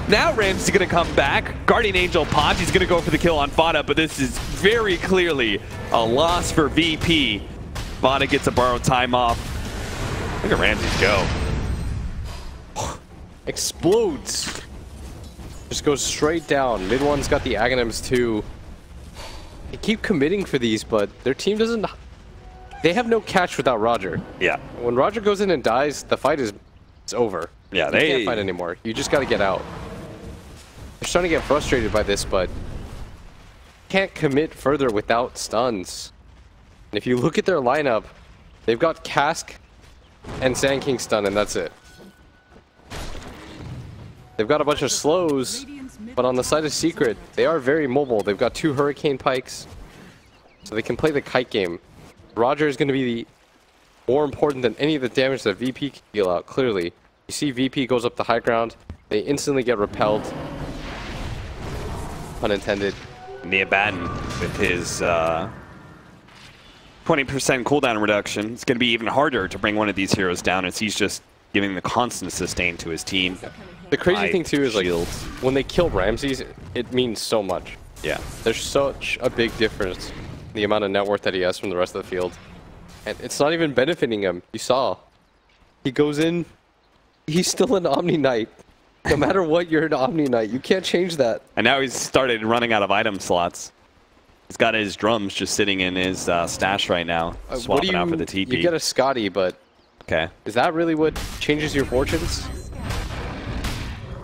Now Ramsey's going to come back. Guardian Angel pods. He's going to go for the kill on FATA, but this is very clearly a loss for VP. FATA gets a borrowed time off. Look at Ramsey go. Explodes. Just goes straight down. Mid one's got the Aghanims too. They keep committing for these, but their team doesn't... They have no catch without Roger. Yeah. When Roger goes in and dies, the fight is over. Yeah, they can't fight anymore. You just got to get out. They're starting to get frustrated by this, but can't commit further without stuns. And if you look at their lineup, they've got Cask and Sand King stun, and that's it. They've got a bunch of slows, but on the side of Secret, they are very mobile. They've got 2 Hurricane Pikes, so they can play the kite game. Roger is going to be more important than any of the damage that VP can deal out, clearly. You see VP goes up the high ground, they instantly get repelled. Unintended. The Abaddon with his 20% cooldown reduction. It's going to be even harder to bring one of these heroes down as he's just giving the constant sustain to his team. The crazy thing too is like when they kill Ramses, it means so much. Yeah. There's such a big difference in the amount of net worth that he has from the rest of the field. And it's not even benefiting him. You saw. He goes in, he's still an Omni Knight. No matter what, you're an Omni Knight. You can't change that. And now he's started running out of item slots. He's got his drums just sitting in his stash right now, swapping out for the TP. You get a Scotty, but okay. Is that really what changes your fortunes? Is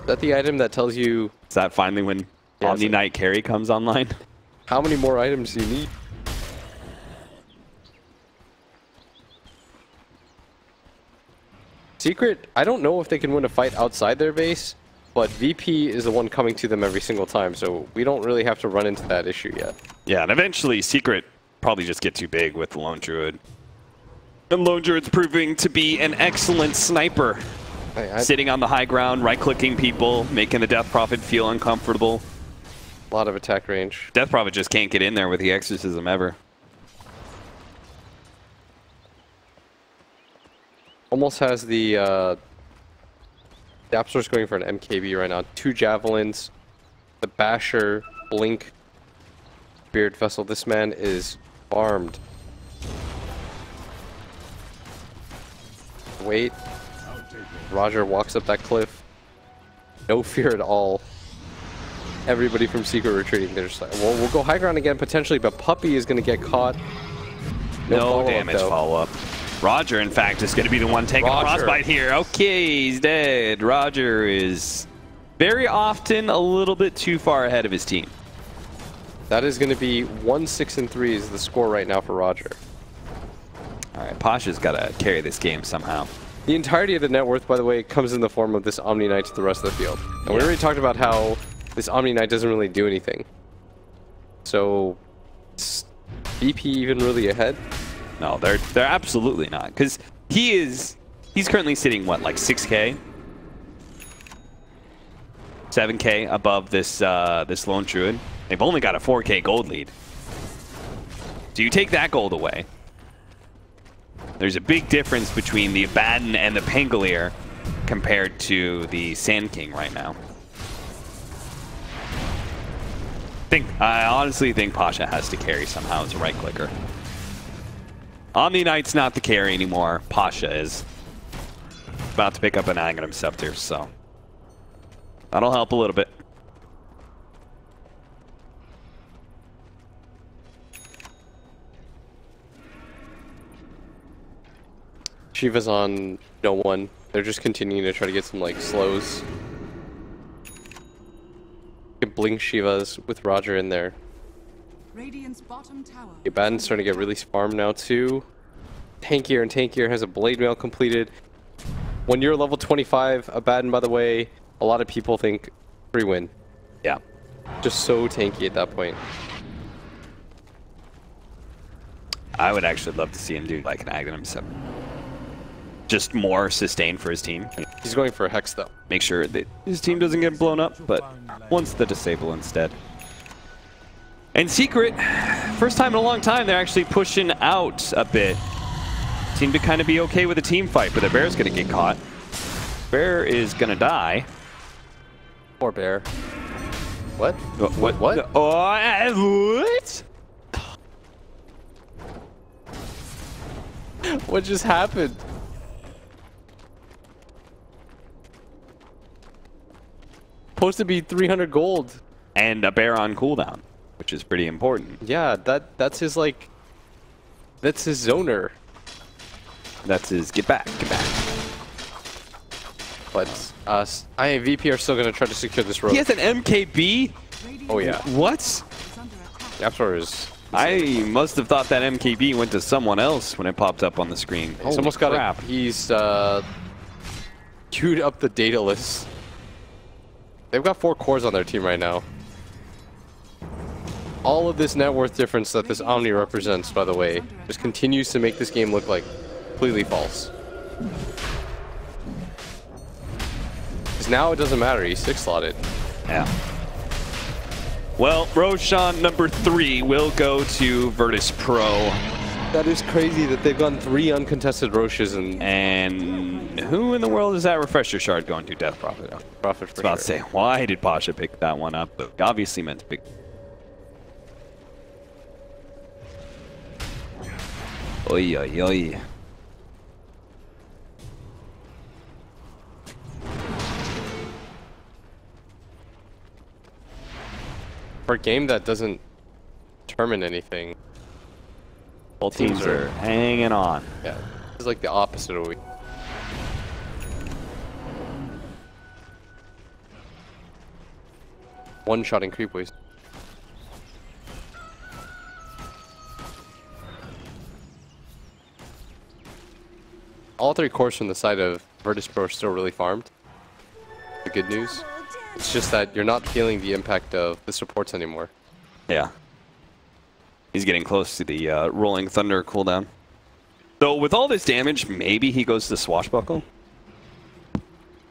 that the item that tells you... Is that finally when Omni Knight carry comes online? How many more items do you need? Secret, I don't know if they can win a fight outside their base, but VP is the one coming to them every single time, so we don't really have to run into that issue yet. Yeah, and eventually Secret probably just get too big with the Lone Druid. And Lone Druid's proving to be an excellent sniper. Sitting on the high ground, right-clicking people, making the Death Prophet feel uncomfortable. A lot of attack range. Death Prophet just can't get in there with the Exorcism ever. Almost has the YapzOr's going for an MKB right now. 2 Javelins, the Basher, Blink, Beard Vessel. This man is farmed. Wait. Roger walks up that cliff. No fear at all. Everybody from Secret retreating. They're just like, well, we'll go high ground again potentially, but Puppey is going to get caught. No damage follow-up. Roger, in fact, is going to be the one taking Frostbite here. Okay, he's dead. Roger is very often a little bit too far ahead of his team. That is going to be 1-6-3 is the score right now for Roger. All right, Pasha's got to carry this game somehow. The entirety of the net worth, by the way, comes in the form of this Omni Knight to the rest of the field. And we already talked about how this Omni Knight doesn't really do anything. So, is VP even really ahead? No, they're absolutely not, because he's currently sitting what, like 6K, 7K above this this Lone Druid. They've only got a 4K gold lead. So you take that gold away. There's a big difference between the Abaddon and the Pangolier compared to the Sand King right now. I honestly think Pasha has to carry somehow as a right clicker. Omni Knight's not the carry anymore. Pasha is about to pick up an Aghanim Scepter, so that'll help a little bit. Shiva's on no one. They're just continuing to try to get some like slows. You can blink Shivas with Roger in there. Radiant's bottom tower. Abaddon's starting to get really farmed now too. Tankier and Tankier has a blade mail completed. When you're level 25, Abaddon, by the way, a lot of people think free win. Yeah. Just so tanky at that point. I would actually love to see him do like an Aghanim Scepter. Just more sustain for his team. He's going for a Hex though. Make sure that his team doesn't get blown up, but wants the disable instead. And Secret, first time in a long time, they're actually pushing out a bit. Seem to kind of be okay with a team fight, but the Bear's going to get caught. Bear is going to die. Poor Bear. What? What? What? What? What just happened? Supposed to be 300 gold. And a Bear on cooldown, which is pretty important. Yeah, that's his like... That's his zoner. That's his get back, get back. But I and VP are still going to try to secure this road. He has an MKB? Oh yeah. What? YapzOr is... I must have thought that MKB went to someone else when it popped up on the screen. He's almost got it. He's queued up the data list. They've got 4 cores on their team right now. All of this net worth difference that this Omni represents, by the way, just continues to make this game look like completely false. Because now it doesn't matter, he's 6-slotted. Yeah. Well, Roshan number 3 will go to Virtus Pro. That is crazy that they've gotten 3 uncontested Roches and who in the world is that refresher shard going to? Death Prophet. Prophet for I was about to say, why did Pasha pick that one up? But obviously meant to pick. Oi, oi, oi. For a game that doesn't determine anything, both teams are hanging on. Yeah, it's like the opposite of we. One shot in creep waste. All 3 cores from the side of Virtus Pro are still really farmed. The good news. It's just that you're not feeling the impact of the supports anymore. Yeah. He's getting close to the Rolling Thunder cooldown. So with all this damage, maybe he goes to Swashbuckle?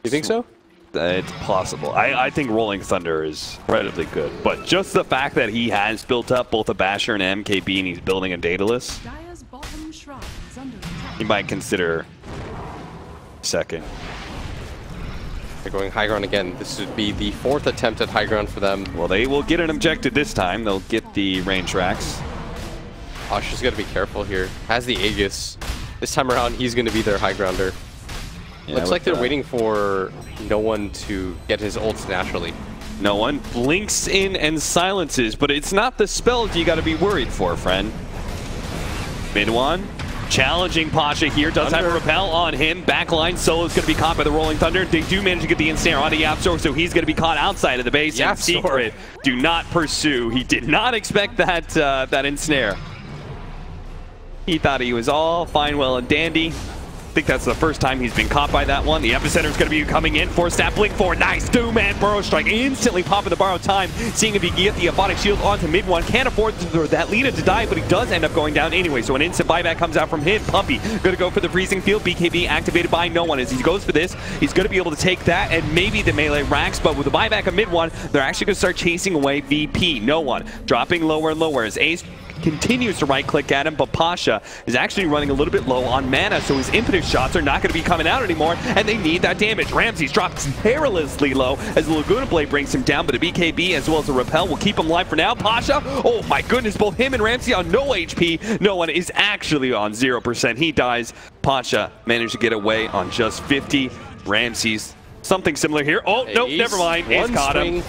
You think so? It's possible. I think Rolling Thunder is incredibly good. But just the fact that he has built up both a Basher and an MKB and he's building a Daedalus, Dire's bottom shrine is under attack. he might consider second. They're going high ground again. This would be the 4th attempt at high ground for them. Well, they will get an objective this time. They'll get the range racks. Asha's got to be careful here. Has the Aegis. This time around, he's going to be their high grounder. Yeah, Looks like they're waiting for no one to get his ults naturally. No one blinks in and silences, but it's not the spells you got to be worried for, friend. Mid one. Challenging Pasha here, does have a repel on him. Backline Solo's going to be caught by the Rolling Thunder. They do manage to get the ensnare onto YapzOr, so he's going to be caught outside of the base. And Secret do not pursue. He did not expect that that ensnare. He thought he was all fine, well, and dandy. I think that's the first time he's been caught by that one. The Epicenter's going to be coming in. Force that blink forward. Nice two-man burrow strike. Instantly popping the borrowed time. Seeing if he can get the Aphotic Shield onto mid one. Can't afford that Lina to die, but he does end up going down anyway. So an instant buyback comes out from him. Puppey going to go for the freezing field. BKB activated by no one. As he goes for this, he's going to be able to take that and maybe the melee racks. But with the buyback of mid one, they're actually going to start chasing away VP. No one. Dropping lower and lower as Ace continues to right-click at him, but Pasha is actually running a little bit low on mana, so his impetus shots are not going to be coming out anymore, and they need that damage. Ramses drops perilously low as the Laguna Blade brings him down, but the BKB as well as the Repel will keep him alive for now. Pasha, oh my goodness, both him and Ramsey on no HP. No one is actually on 0%. He dies. Pasha managed to get away on just 50. Ramses, something similar here. Oh, nope, never mind. Ace caught him.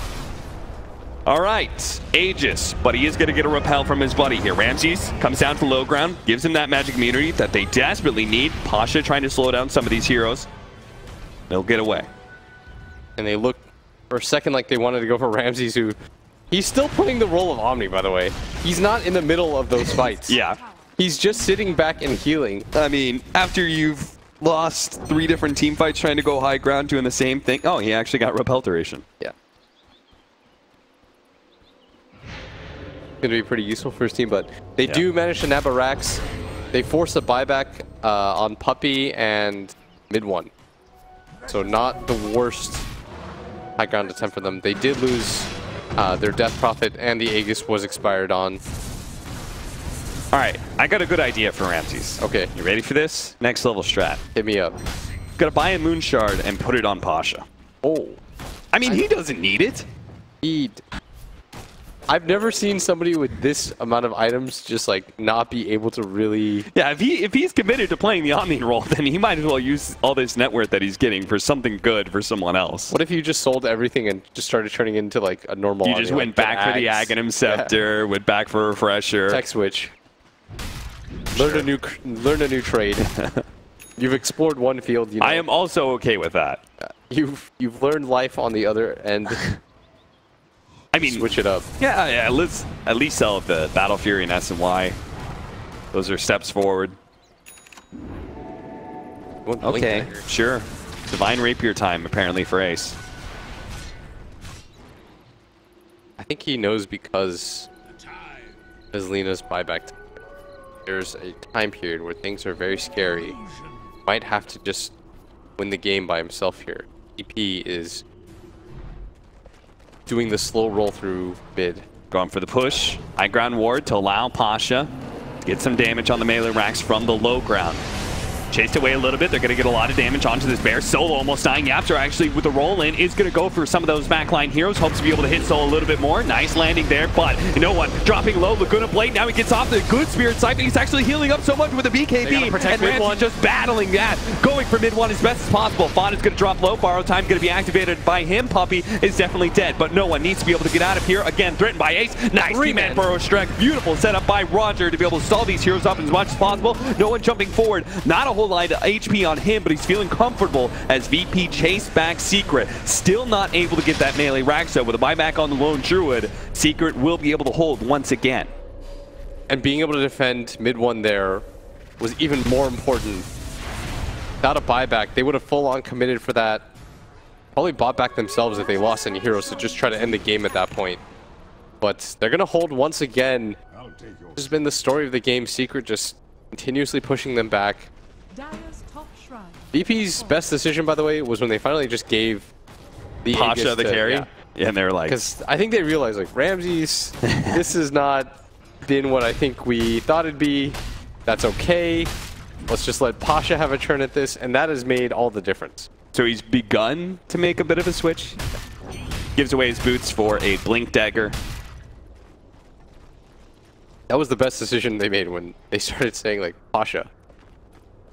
All right, Aegis, but he is going to get a repel from his buddy here. Ramses comes down to low ground, gives him that magic immunity that they desperately need. Pasha trying to slow down some of these heroes. They'll get away. And they look for a second like they wanted to go for Ramses, who he's still playing the role of Omni, by the way. He's not in the middle of those fights. Yeah. He's just sitting back and healing. I mean, after you've lost 3 different team fights trying to go high ground doing the same thing. Oh, he actually got repel duration. Yeah. Going to be pretty useful for his team, but they do manage to nab a Rax. They force a buyback on Puppey and mid one. So not the worst high ground attempt for them. They did lose their Death Prophet, and the Aegis was expired on. All right, I got a good idea for Ramses. Okay. You ready for this? Next level strat. Hit me up. Gotta buy a Moon Shard and put it on Pasha. Oh. I mean, he doesn't need it. I've never seen somebody with this amount of items just like not be able to really... Yeah, if he's committed to playing the Omni role, then he might as well use all this net worth that he's getting for something good for someone else. What if you just sold everything and just started turning into like a normal... You just went back for the Aghanim Scepter, went back for Refresher. Tech switch. Learn a new trade. You've explored one field. You know. I am also okay with that. You've learned life on the other end. I mean, switch it up. Yeah. Let's at least sell the Battle Fury and SNY. Those are steps forward. Okay, sure. Divine Rapier time apparently for Ace. I think he knows because Lina's buyback. There's a time period where things are very scary. Might have to just win the game by himself here. EP is doing the slow roll through mid. Going for the push. High ground ward to allow Pasha to get some damage on the melee racks from the low ground. Chased away a little bit. They're going to get a lot of damage onto this bear. Solo almost dying. YapzOr actually with the roll in is going to go for some of those backline heroes. Hopes to be able to hit Solo a little bit more. Nice landing there, but no one dropping low. Laguna Blade now he gets off the good Spirit Siphon. He's actually healing up so much with the BKB. And Ramsey just battling that. Going for mid one as best as possible. FATA's going to drop low. Borrow time going to be activated by him. Puppey is definitely dead, but no one needs to be able to get out of here. Again, threatened by Ace. Nice 3-man burrow strike. Beautiful setup by Roger to be able to stall these heroes up as much as possible. No one jumping forward. Not a whole lot of HP on him, but he's feeling comfortable as VP chased back Secret. Still not able to get that melee rack, so with a buyback on the lone Druid, Secret will be able to hold once again. And being able to defend mid one there was even more important. Without a buyback, they would have full on committed for that probably bought back themselves if they lost any heroes to just try to end the game at that point. But they're going to hold once again. This has been the story of the game. Secret just continuously pushing them back. VP's best decision, by the way, was when they finally just gave the Pasha the carry. Yeah, and they were like... Because I think they realized, like, Ramses, this has not been what I think we thought it'd be. That's okay. Let's just let Pasha have a turn at this, and that has made all the difference. So he's begun to make a bit of a switch. Gives away his boots for a Blink Dagger. That was the best decision they made when they started saying, like, Pasha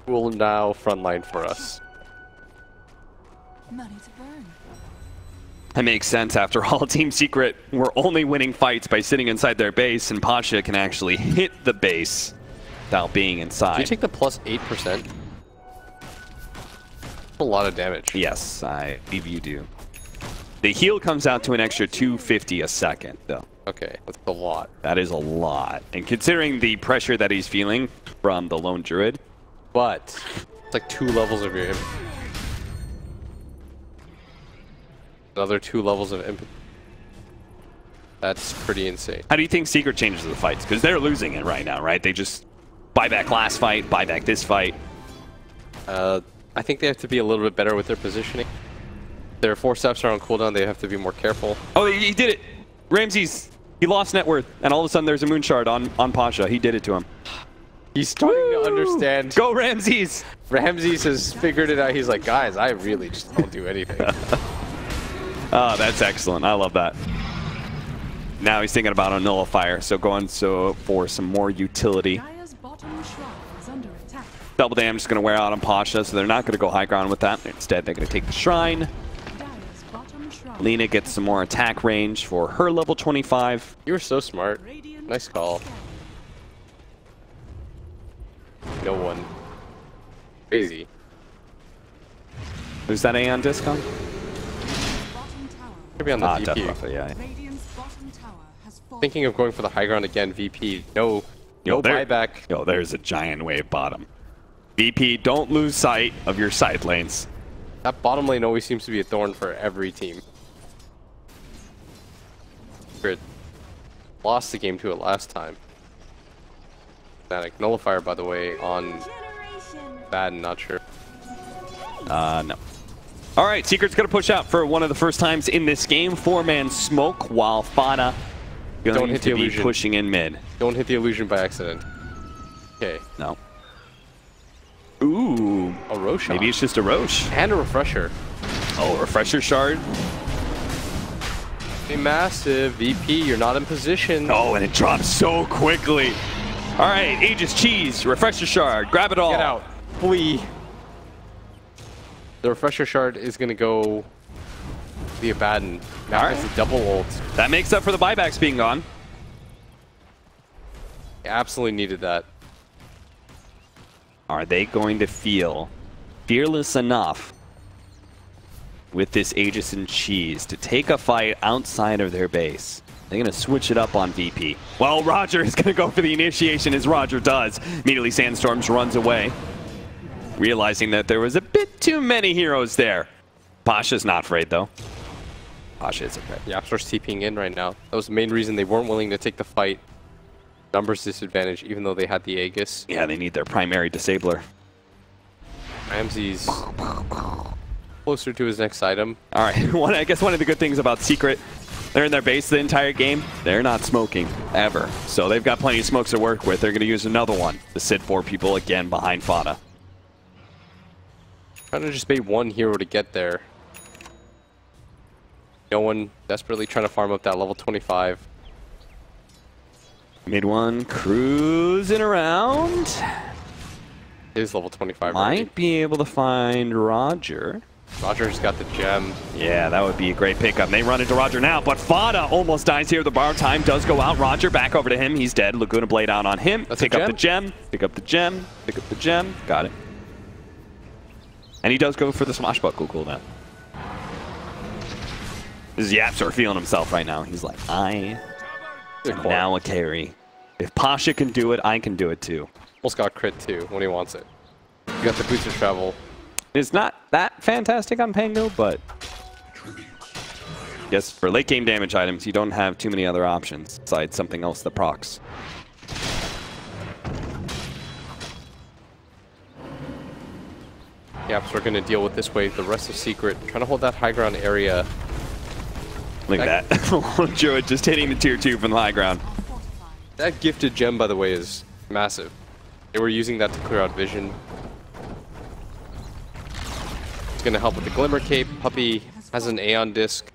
will now frontline for us. Money to burn. That makes sense. After all, Team Secret were only winning fights by sitting inside their base, and Pasha can actually hit the base without being inside. Did you take the plus 8%? A lot of damage. Yes, I believe you do. The heal comes out to an extra 250 a second, though. Okay, that's a lot. That is a lot. And considering the pressure that he's feeling from the Lone Druid. But it's like 2 levels of your imp. Another 2 levels of imp. That's pretty insane. How do you think Secret changes the fights? Because they're losing it right now, right? They just buy back last fight, buy back this fight. I think they have to be a little bit better with their positioning. Their 4 steps are on cooldown, they have to be more careful. Oh, he did it! Ramses, he lost net worth, and all of a sudden there's a moon shard on Pasha. He did it to him. He's starting to understand. Go Ramses! Ramses has figured it out. He's like, guys, I really just don't do anything. Oh, that's excellent. I love that. Now he's thinking about a nullifier, so going for some more utility. Double damage is going to wear out on Pasha, so they're not going to go high ground with that. Instead, they're going to take the Shrine. Lena gets some more attack range for her level 25. You were so smart. Nice call. No one. Crazy. Is that A on Discom? Maybe on the VP. Definitely, yeah. Thinking of going for the high ground again, VP. No buyback. Yo, there's a giant wave bottom. VP, don't lose sight of your side lanes. That bottom lane always seems to be a thorn for every team. Secret lost the game to it last time. Static nullifier, by the way, on bad, not sure. No. All right, Secret's going to push out for one of the first times in this game. 4-man smoke while FATA going to be pushing in mid. Don't hit the illusion by accident. Okay. No. Ooh. A Rosh. Maybe it's just a Rosh. And a refresher. Oh, refresher shard. A massive VP, you're not in position. Oh, and it drops so quickly. All right, Aegis Cheese, refresher shard, grab it all. Get out. Flee. The refresher shard is going to go the Abaddon. Now has the double ult. That makes up for the buybacks being gone. Absolutely needed that. Are they going to feel fearless enough with this Aegis and Cheese to take a fight outside of their base? They're going to switch it up on VP. Well, Roger is going to go for the initiation, as Roger does. Immediately Sandstorms runs away, realizing that there was a bit too many heroes there. Pasha's not afraid, though. Pasha is afraid. YapzOr's TPing in right now. That was the main reason they weren't willing to take the fight. Numbers disadvantage, even though they had the Aegis. Yeah, they need their primary disabler. Ramses closer to his next item. All right, I guess one of the good things about Secret, they're in their base the entire game. They're not smoking, ever. So they've got plenty of smokes to work with. They're going to use another one to sit 4 people again behind FATA. Trying to just bait one hero to get there. No one desperately trying to farm up that level 25. Mid one cruising around. It is level 25 Might already. be able to find Roger. Roger's got the gem. Yeah, that would be a great pickup. They run into Roger now, but FATA almost dies here. The bar time does go out. Roger back over to him. He's dead. Laguna Blade out on him. Pick up the gem. Pick up the gem. Pick up the gem. Got it. And he does go for the Smashbuckle cooldown. This is YapzOr feeling himself right now. He's like, I am now a carry. If Pasha can do it, I can do it too. Almost got crit too when he wants it. You got the boots of travel. It's not that fantastic on Pango, but Guess for late game damage items, you don't have too many other options besides something else that procs. Yep, so we're going to deal with this wave. The rest of Secret, trying to hold that high ground area. Look at that. Druid just hitting the tier 2 from the high ground. That gifted gem, by the way, is massive. They were using that to clear out vision. It's going to help with the Glimmer Cape. Puppey has an Aeon Disc.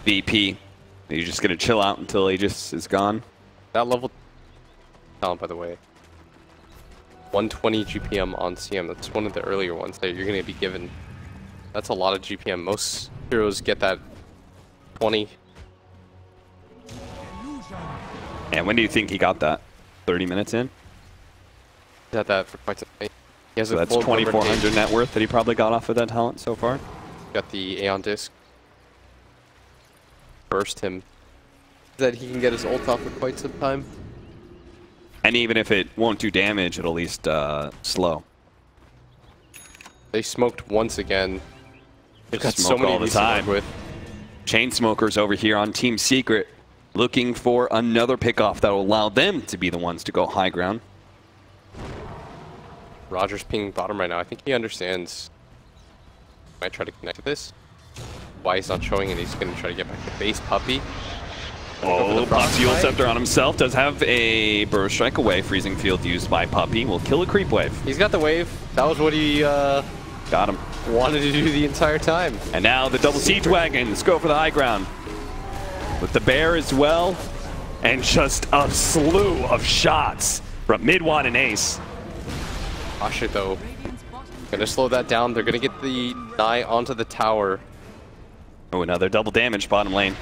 VP. You're just going to chill out until Aegis is gone. That level talent, by the way. 120 GPM on CM. That's one of the earlier ones that you're going to be given. That's a lot of GPM. Most heroes get that 20. And when do you think he got that? 30 minutes in? He's had that for quite some time. He has So a that's full 2,400 net worth that he probably got off of that talent so far. Got the Aeon Disc. Burst him. That he can get his ult off for quite some time. And even if it won't do damage, it'll at least slow. They smoked once again. They've got Smoke so many all the these to work time. with. Chain Smokers over here on Team Secret, looking for another pickoff that will allow them to be the ones to go high ground. Roger's pinging bottom right now. I think he understands. Might try to connect to this. Why he's not showing, and he's going to try to get back to base. Puppey. Oh, pops Yule Scepter on himself. Does have a Burrow Strike away. Freezing Field used by Puppey. Will kill a creep wave. He's got the wave. That was what he Got him. wanted to do the entire time. And now the double siege wagons go for the high ground. With the bear as well. And just a slew of shots from Mid-1 and Ace. Asha, though, going to slow that down. They're going to get the Nai onto the tower. Oh, another double damage bottom lane.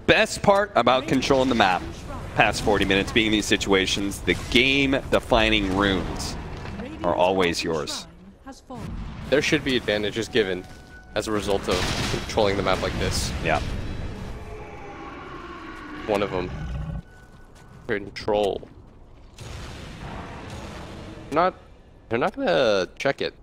Best part about controlling the map past 40 minutes being in these situations, the game-defining runes are always yours. There should be advantages given as a result of controlling the map like this. Yeah. One of them. Control. They're not gonna check it.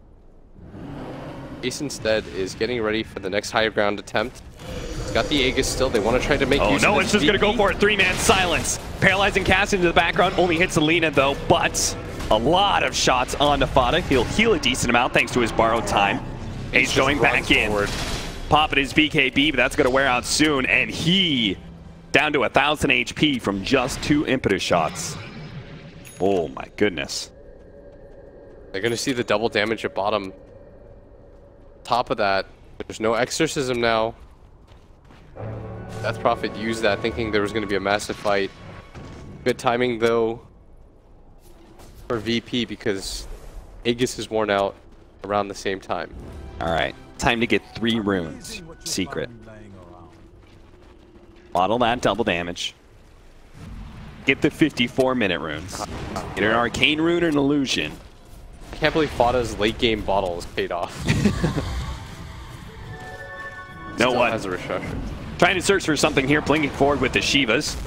Ace instead is getting ready for the next higher ground attempt. He's got the Aegis still. They want to try to make use of no, this it's just going to go for it. 3-man silence. Paralyzing cast into the background. Only hits Alina, though, but a lot of shots onto FATA. He'll heal a decent amount thanks to his borrowed time. Ace going back in. Popping his BKB, but that's going to wear out soon. And he down to 1,000 HP from just 2 impetus shots. Oh, my goodness. They're going to see the double damage at bottom. Top of that, there's no exorcism now. Death Prophet used that thinking there was going to be a massive fight. Good timing though for VP because Aegis is worn out around the same time. Alright, time to get 3 runes. Secret. Model that double damage. Get the 54-minute runes. Get an arcane rune and illusion. I can't believe FATA's late game bottle has paid off. No one has a restructure. Trying to search for something here, blinking forward with the Shivas.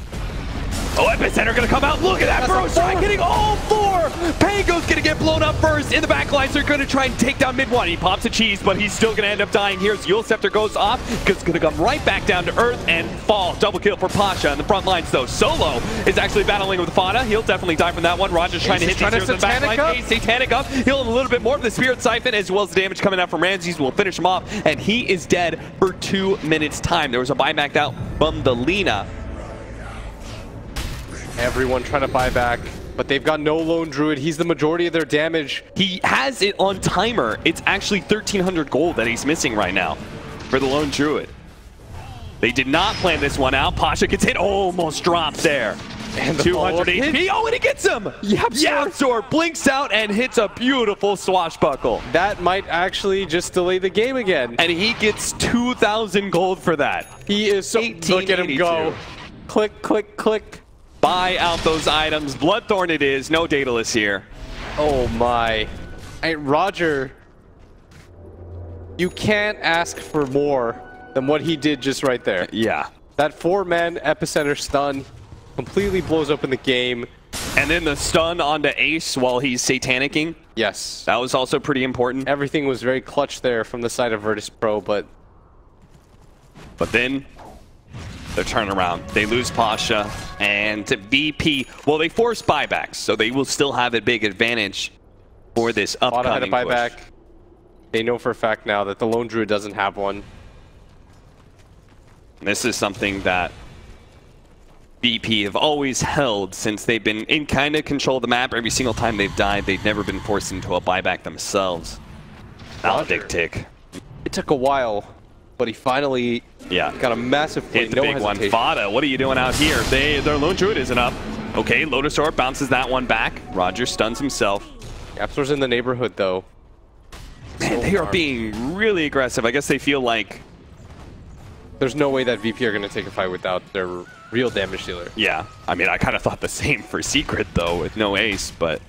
Oh, Epicenter gonna come out. Look at that Burrow Strike hitting all 4. Pango's gonna get blown up first. In the back lines, they're gonna try and take down Mid-1. He pops a cheese, but he's still gonna end up dying here. Yule Scepter goes off, because it's gonna come right back down to earth and fall. Double kill for Pasha in the front lines, though. Solo is actually battling with FATA. He'll definitely die from that one. Roger's trying to hit these heroes in the back line. Satanic up. Healing a little bit more of the Spirit Siphon, as well as the damage coming out from Ramses will finish him off, and he is dead for 2 minutes time. There was a buyback out from the Lina. Everyone trying to buy back, but they've got no lone druid. He's the majority of their damage. He has it on timer. It's actually 1,300 gold that he's missing right now for the lone druid. They did not plan this one out. Pasha gets hit, almost drops there. And the 200 HP. hit. Oh, and he gets him! YapzOr blinks out and hits a beautiful swashbuckle. That might actually just delay the game again. And he gets 2,000 gold for that. He is so... Look at him go. Click, click, click. Buy out those items. Bloodthorn it is. No Daedalus here. Oh my. Hey, Roger, you can't ask for more than what he did just right there. Yeah. That 4-man epicenter stun completely blows open the game. And then the stun onto Ace while he's satanicking. Yes. That was also pretty important. Everything was very clutch there from the side of Virtus Pro, but then the turnaround. They lose Pasha, and VP, well, they force buybacks, so they will still have a big advantage for this upcoming had a buyback. push. They know for a fact now that the Lone Druid doesn't have one. This is something that VP have always held since they've been in kind of control of the map. Every single time they've died, they've never been forced into a buyback themselves. Big tick. It took a while, but he finally got a massive play. Hit the big one. FATA, what are you doing out here? Their Lone Druid isn't up. Okay, YapzOr bounces that one back. Roger stuns himself. YapzOr's in the neighborhood, though. Man, they are being really aggressive. I guess they feel like there's no way that VP are going to take a fight without their real damage dealer. Yeah, I mean, I kind of thought the same for Secret, though, with no ace, but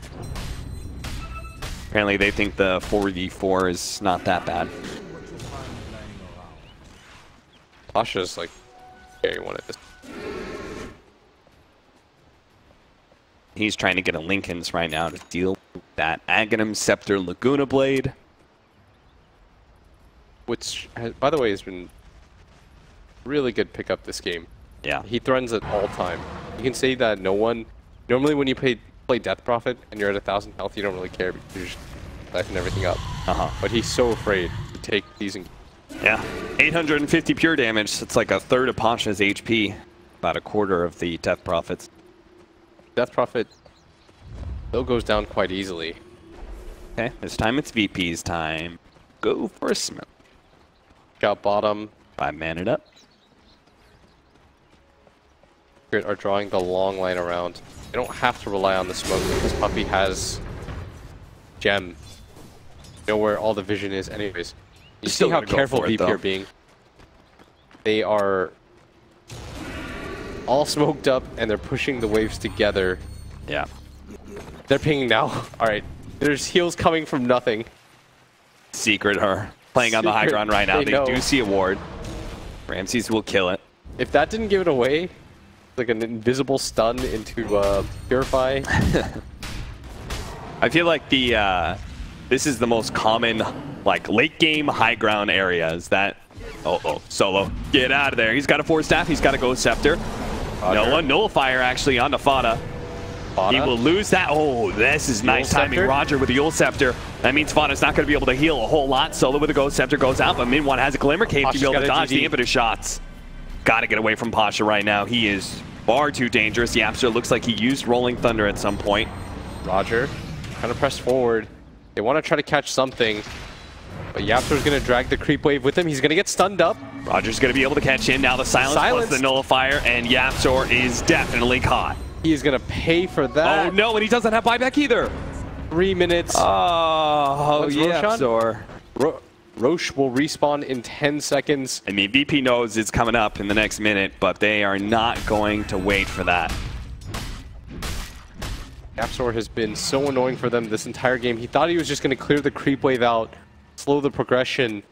apparently they think the 4v4 is not that bad. Pasha's like scary one at this. He's trying to get a Lincoln's right now to deal with that Aghanim Scepter Laguna Blade. Which, by the way, has been really good pickup this game. Yeah. He threatens at all time. You can say that no one... Normally when you play Death Prophet and you're at 1,000 health, you don't really care because you're just lighting everything up. But he's so afraid to take these... Yeah. 850 pure damage. It's like a third of Pasha's HP. About a quarter of the Death Prophet's. Death Prophet still goes down quite easily. Okay, this time it's VP's time. Go for a smoke. Got bottom. 5-man it up. Are drawing the long line around. They don't have to rely on the smoke because Puppey has gem. You know where all the vision is anyways. You see how careful VP are being. They are all smoked up and they're pushing the waves together. Yeah. They're pinging now. Alright. There's heals coming from nothing. Secret are playing on the high ground right now. They do see a ward. Ramses will kill it. If that didn't give it away, like an invisible stun into Purify. I feel like this is the most common like late game high ground area. Is that Solo, get out of there. He's got a 4-staff, he's got a Ghost Scepter. No one nullifier actually onto FATA. He will lose that. Oh, this is nice timing. Roger with the Yule Scepter. That means FATA's not going to be able to heal a whole lot. Solo with the Ghost Scepter goes out, but Min1 has a Glimmer Cape to be able to dodge the impetus shots. Got to get away from Pasha right now. He is far too dangerous. YapzOr looks like he used Rolling Thunder at some point. Roger trying to press forward. They want to try to catch something, but YapzOr's going to drag the creep wave with him. He's going to get stunned up. Roger's going to be able to catch in. Now the silence plus the nullifier, and YapzOr is definitely caught. He is going to pay for that. Oh no, and he doesn't have buyback either. 3 minutes. Oh, YapzOr. Roche will respawn in 10 seconds. I mean, VP knows it's coming up in the next minute, but they are not going to wait for that. YapzOr has been so annoying for them this entire game. He thought he was just going to clear the creep wave out, slow the progression,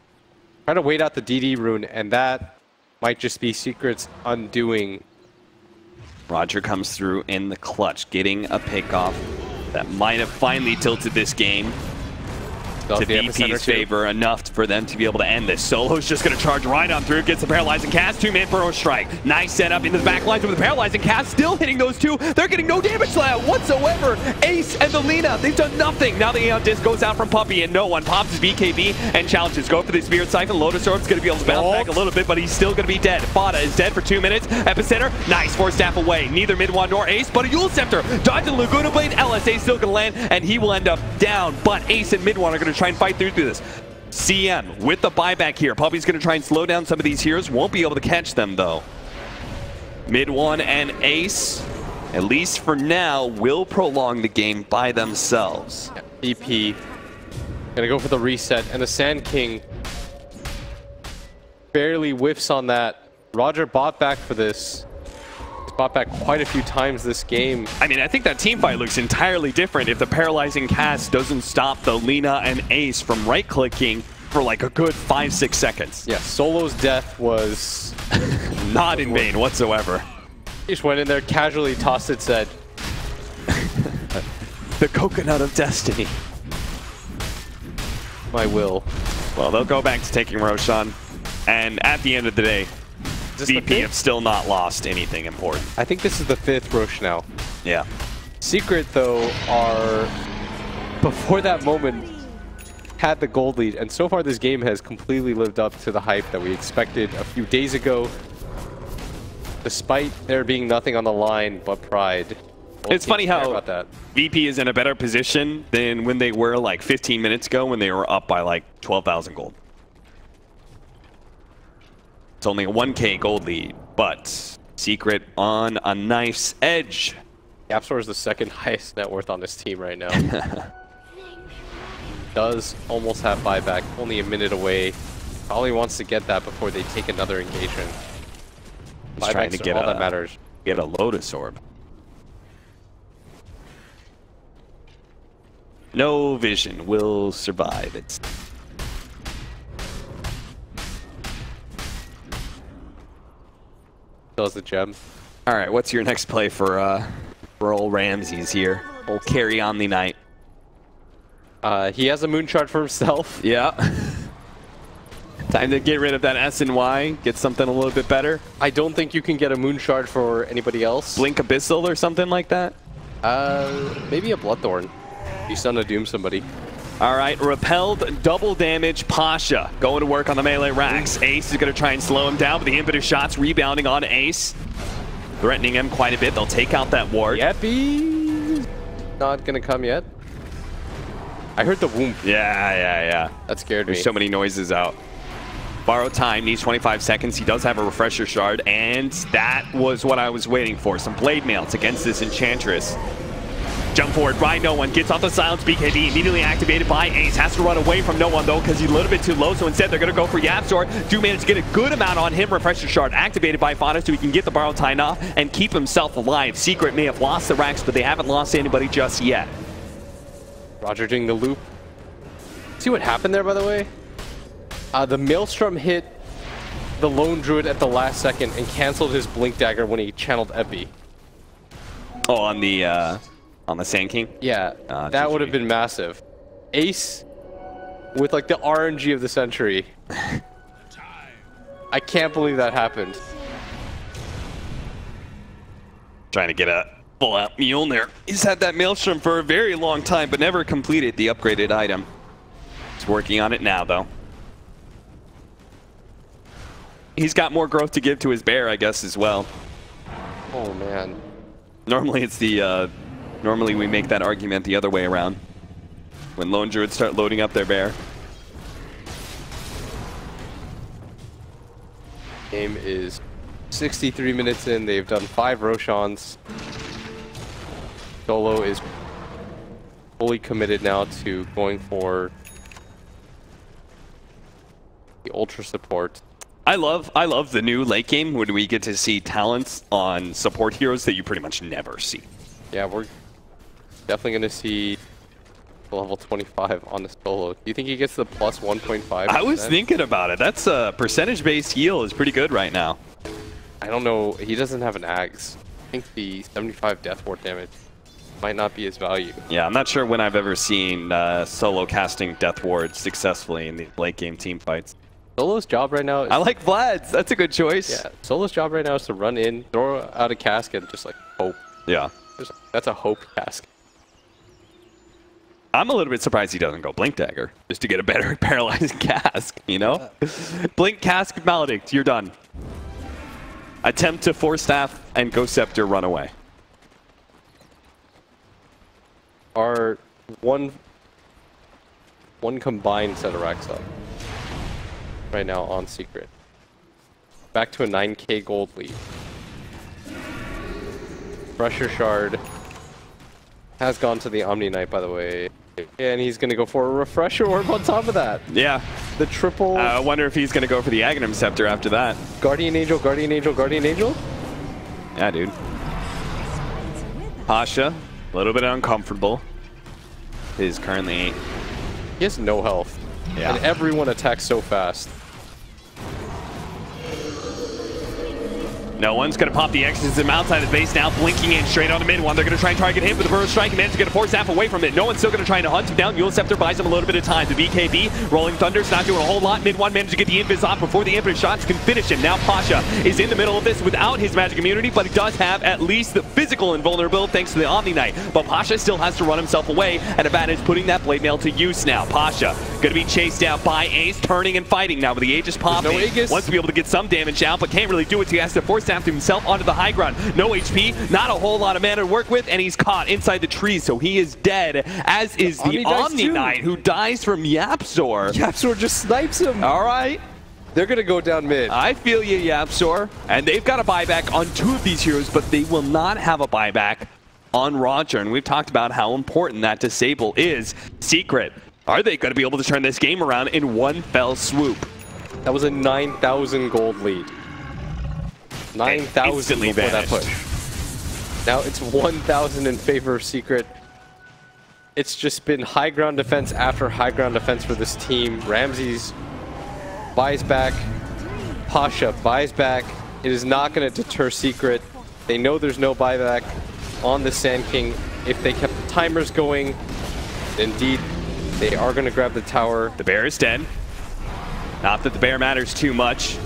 try to wait out the DD rune, and that might just be Secret's undoing. Roger comes through in the clutch, getting a pick off that might have finally tilted this game to VP's favor enough for them to be able to end this. Solo's just going to charge right on through, gets the paralyzing cast, 2-man burrow strike. Nice setup into the back lines with the paralyzing cast, still hitting those two. They're getting no damage to that whatsoever. Ace and the Lina, they've done nothing. Now the Aeon Disc goes out from Puppey and no one pops his BKB and challenges. Go for the Spirit Siphon. Lotus Orb's going to be able to bounce back a little bit, but he's still going to be dead. FATA is dead for 2 minutes. Epicenter, nice 4-staff away. Neither Min1 nor Ace, but a Yule Scepter. Dodging Laguna Blade, LSA still going to land, and he will end up down, but Ace and Min1 are going to try and fight through this. CM with the buyback here. Puppey's going to try and slow down some of these heroes. Won't be able to catch them, though. Min1 and Ace, at least for now, will prolong the game by themselves. EP gonna go for the reset, and the Sand King barely whiffs on that. Roger bought back for this. He's bought back quite a few times this game. I mean, I think that team fight looks entirely different if the paralyzing cast doesn't stop the Lina and Ace from right-clicking for like a good 5-6 seconds. Yeah, Solo's death was not in vain whatsoever. He just went in there, casually tossed it, said, The coconut of destiny. My will. Well, they'll go back to taking Roshan. And at the end of the day, VP have still not lost anything important. I think this is the 5th Rosh now. Yeah. Secret, though, are, before that moment, had the gold lead. And so far, this game has completely lived up to the hype that we expected a few days ago. Despite there being nothing on the line but pride. It's funny how VP is in a better position than when they were like 15 minutes ago when they were up by like 12,000 gold. It's only a 1K gold lead, but Secret on a knife's edge. YapzOr is the 2nd highest net worth on this team right now. Does almost have buyback, only a minute away. Probably wants to get that before they take another engagement. He's trying to get all that matters. Get a Lotus Orb. No vision will survive. It's Does the gem. all right. What's your next play for old Ramses here? We'll carry on the night. He has a moon shard for himself. Yeah. Time to get rid of that S and Y. Get something a little bit better. I don't think you can get a moon shard for anybody else. Blink Abyssal or something like that. Maybe a Bloodthorn. You Son of Doom somebody. All right, repelled, double damage, Pasha going to work on the melee racks. Ace is going to try and slow him down, but the impetus shots rebounding on Ace. Threatening him quite a bit. They'll take out that ward. Yeppy! Not going to come yet. I heard the whoomp. Yeah. That scared me. There's so many noises out. Borrow time, needs 25 seconds. He does have a refresher shard, and that was what I was waiting for. Some blade mails against this Enchantress. Jump forward, right, no one. Gets off the silence, BKB immediately activated by Ace. Has to run away from no one, though, because he's a little bit too low, so instead they're going to go for YapzOr. Do manage to get a good amount on him. Refresher shard activated by FATA, so he can get the borrow time off and keep himself alive. Secret may have lost the racks, but they haven't lost anybody just yet. Roger doing the loop. See what happened there, by the way? The Maelstrom hit the Lone Druid at the last second and canceled his Blink Dagger when he channeled Epi. Oh, on the Sand King? Yeah, that would have been massive. Ace with like the RNG of the century. I can't believe that happened. Trying to get a full-out Mjolnir. He's had that Maelstrom for a very long time, but never completed the upgraded item. He's working on it now, though. He's got more growth to give to his bear, I guess, as well. Oh, man. Normally, it's the... Normally, we make that argument the other way around. When Lone Druids start loading up their bear. Game is 63 minutes in. They've done 5 Roshans. Solo is fully committed now to going for the ultra support. I love the new late game when we get to see talents on support heroes that you pretty much never see. Yeah, we're definitely going to see level 25 on the solo. Do you think he gets the plus 1.5%? I was thinking about it. That's a percentage-based heal is pretty good right now. I don't know. He doesn't have an axe. I think the 75 death ward damage might not be his value. Yeah, I'm not sure when I've ever seen solo casting death ward successfully in the late game team fights. Solo's job right now is... I like Vlad's. That's a good choice. Yeah, Solo's job right now is to run in, throw out a cask, and just like hope. Yeah. That's a hope cask. I'm a little bit surprised he doesn't go Blink Dagger, just to get a better paralyzing cask, you know? Blink, Cask, Maledict, you're done. Attempt to Force Staff and Ghost Scepter run away. Our one combined set of racks up right now on Secret. Back to a 9k gold lead. Pressure Shard has gone to the Omni Knight, by the way. And he's going to go for a Refresher Orb on top of that. Yeah. The triple... I wonder if he's going to go for the Aghanim Scepter after that. Guardian Angel, Guardian Angel, Guardian Angel? Yeah, dude. Pasha, a little bit uncomfortable. Is currently... He has no health. Yeah. And everyone attacks so fast. No one's going to pop the exorcism outside the base now, blinking in straight on the mid one. They're going to try and target him with the burst strike and manage to get a force staff away from it. No one's still going to try and hunt him down. Mule Scepter buys him a little bit of time. The BKB, Rolling Thunder's not doing a whole lot. Mid one managed to get the invis off before the infinite shots can finish him. Now Pasha is in the middle of this without his magic immunity, but he does have at least the physical invulnerability thanks to the Omni Knight. But Pasha still has to run himself away, and Ivanov is putting that blade mail to use now. Pasha going to be chased out by Ace, turning and fighting now with the Aegis popping. No Aegis. Wants to be able to get some damage out, but can't really do it, so he has to force staff himself onto the high ground. No HP, not a whole lot of mana to work with, and he's caught inside the trees, so he is dead, as is the Omni Knight, who dies from YapzOr. YapzOr just snipes him. All right. They're going to go down mid. I feel you, YapzOr. And they've got a buyback on 2 of these heroes, but they will not have a buyback on Roger, and we've talked about how important that disable is. Secret, are they going to be able to turn this game around in one fell swoop? That was a 9,000 gold lead. 9,000 before that push. Now it's 1,000 in favor of Secret. It's just been high ground defense after high ground defense for this team. Ramses buys back. Pasha buys back. It is not going to deter Secret. They know there's no buyback on the Sand King. If they kept the timers going, indeed, they are going to grab the tower. The bear is dead. Not that the bear matters too much.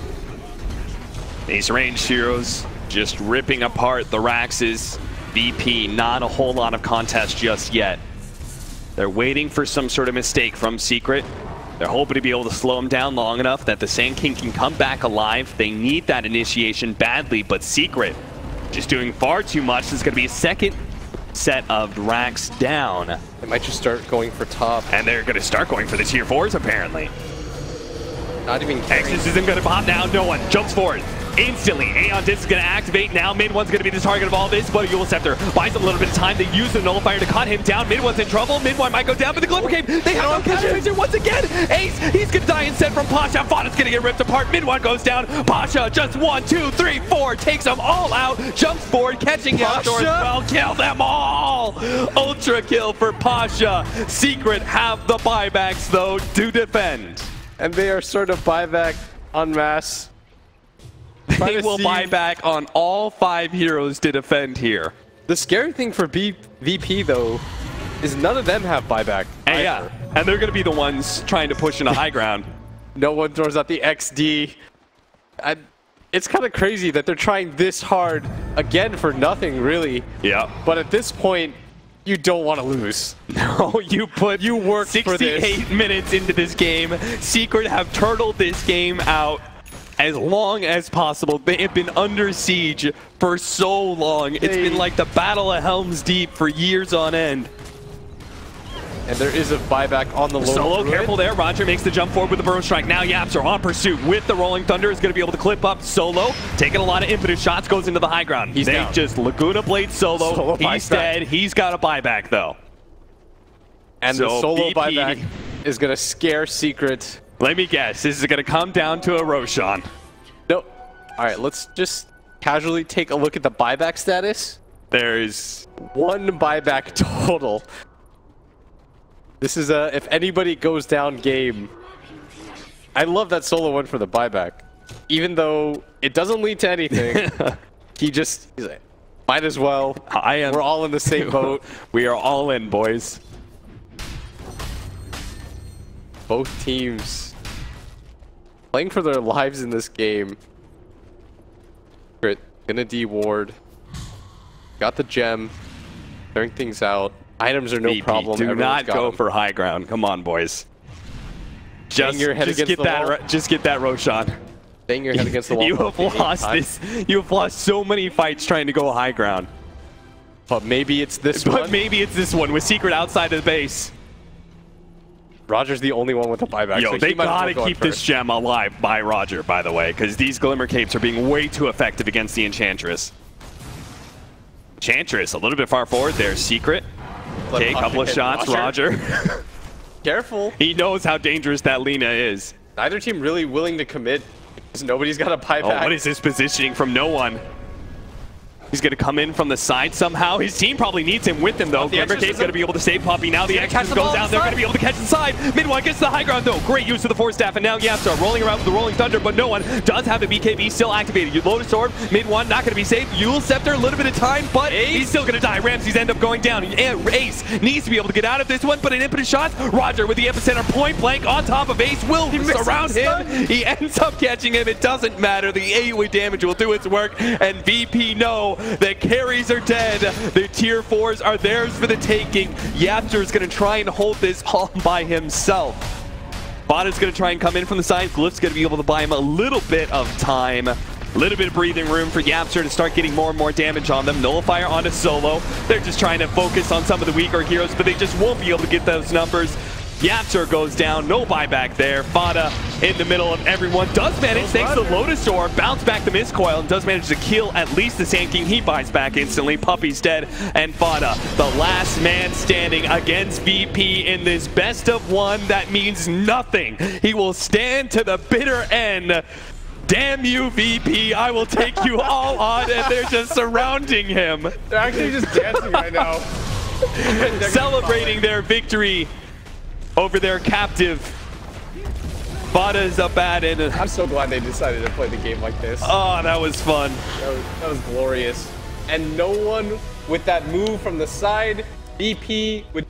These ranged heroes just ripping apart the Raxes. VP, not a whole lot of contest just yet. They're waiting for some sort of mistake from Secret. They're hoping to be able to slow him down long enough that the Sand King can come back alive. They need that initiation badly, but Secret just doing far too much. There's going to be a second set of Rax down. They might just start going for top. And they're going to start going for the tier 4s apparently. Not even Exodus isn't going to pop now. No one jumps forward instantly. Aeon Disc is going to activate now. Mid one's going to be the target of all this, but Yule Scepter buys him a little bit of time. They use the nullifier to cut him down. Mid one's in trouble. Mid one might go down, but the Glimmer Cape, they have no counter once again. Ace, he's going to die instead from Pasha. FATA's going to get ripped apart. Mid one goes down. Pasha just 1, 2, 3, 4 takes them all out. Jumps forward, catching YapzOr as well. Kill them all. Ultra kill for Pasha. Secret have the buybacks though to defend. And they are sort of buyback en masse. They will buy back on all 5 heroes to defend here. The scary thing for VP though is none of them have buyback. And yeah, and they're going to be the ones trying to push into high ground. No one throws out the XD. It's kind of crazy that they're trying this hard again for nothing really. Yeah. But at this point, you don't want to lose. No, you worked 68 minutes into this game. Secret have turtled this game out as long as possible. They have been under siege for so long. It's been like the Battle of Helm's Deep for years on end. And there is a buyback on the low. Solo, careful there. Roger makes the jump forward with the burn strike. Now YapzOr on pursuit with the Rolling Thunder is going to be able to clip up Solo. Taking a lot of impetus shots, goes into the high ground. They down. Just Laguna Blade Solo. He's dead. He's got a buyback though. And so the Solo buyback is going to scare Secret. Let me guess. This is going to come down to a Roshan. No. All right, let's just casually take a look at the buyback status. There's 1 buyback total. This is a if anybody goes down game. I love that Solo went for the buyback. Even though it doesn't lead to anything, he's like, might as well. We're all in the same boat. We are all in, boys. Both teams playing for their lives in this game. Gonna D-ward. Got the gem. Clearing things out. Items are no problem. Do not go for high ground. Come on, boys. Just get that Roshan. Bang your head against the wall. You have lost this. You have lost so many fights trying to go high ground. But maybe it's this one. But maybe it's this one with Secret outside of the base. Roger's the only one with a buyback. Yo, so they gotta keep this gem alive by Roger, by the way, because these Glimmer Capes are being way too effective against the Enchantress. Enchantress, a little bit far forward there. Secret. Okay, a couple of shots, Roger. Careful. He knows how dangerous that Lina is. Neither team really willing to commit because nobody's got a buyback. Oh, what is this positioning from no one? He's going to come in from the side somehow. His team probably needs him with him, though. Grimmercade's going to be able to save Puppey. Now the Exorcism goes down. They're going to be able to catch inside. Mid1 gets the high ground, though. Great use of the Force Staff. And now YapzOr rolling around with the Rolling Thunder, but no one does have a BKB still activated. Lotus Orb, Mid1 not going to be saved. Yule Scepter, a little bit of time, but he's still going to die. Ramses end up going down. And Ace needs to be able to get out of this one, but an impetus shot. Roger with the epicenter point blank on top of Ace will surround him. He ends up catching him. It doesn't matter. The AoE damage will do its work, and VP know that carries are dead. The tier 4s are theirs for the taking. YapzOr is going to try and hold this all by himself. FATA's going to try and come in from the side. Glyph's going to be able to buy him a little bit of time. A little bit of breathing room for YapzOr to start getting more and more damage on them. Nullifier onto Solo. They're just trying to focus on some of the weaker heroes, but they just won't be able to get those numbers. YapzOr goes down, no buyback there. FATA in the middle of everyone. Does manage, thanks to Lotus Orb, bounce back the Mistcoil and does manage to kill at least the Sand King. He buys back instantly. Puppey's dead, and FATA, the last man standing against VP in this best of one that means nothing. He will stand to the bitter end. Damn you, VP, I will take you all on, and they're just surrounding him. They're actually just dancing right now. Celebrating their victory over their captive. FATA is up at it. I'm so glad they decided to play the game like this. Oh, that was fun. That was glorious. And no one with that move from the side, VP would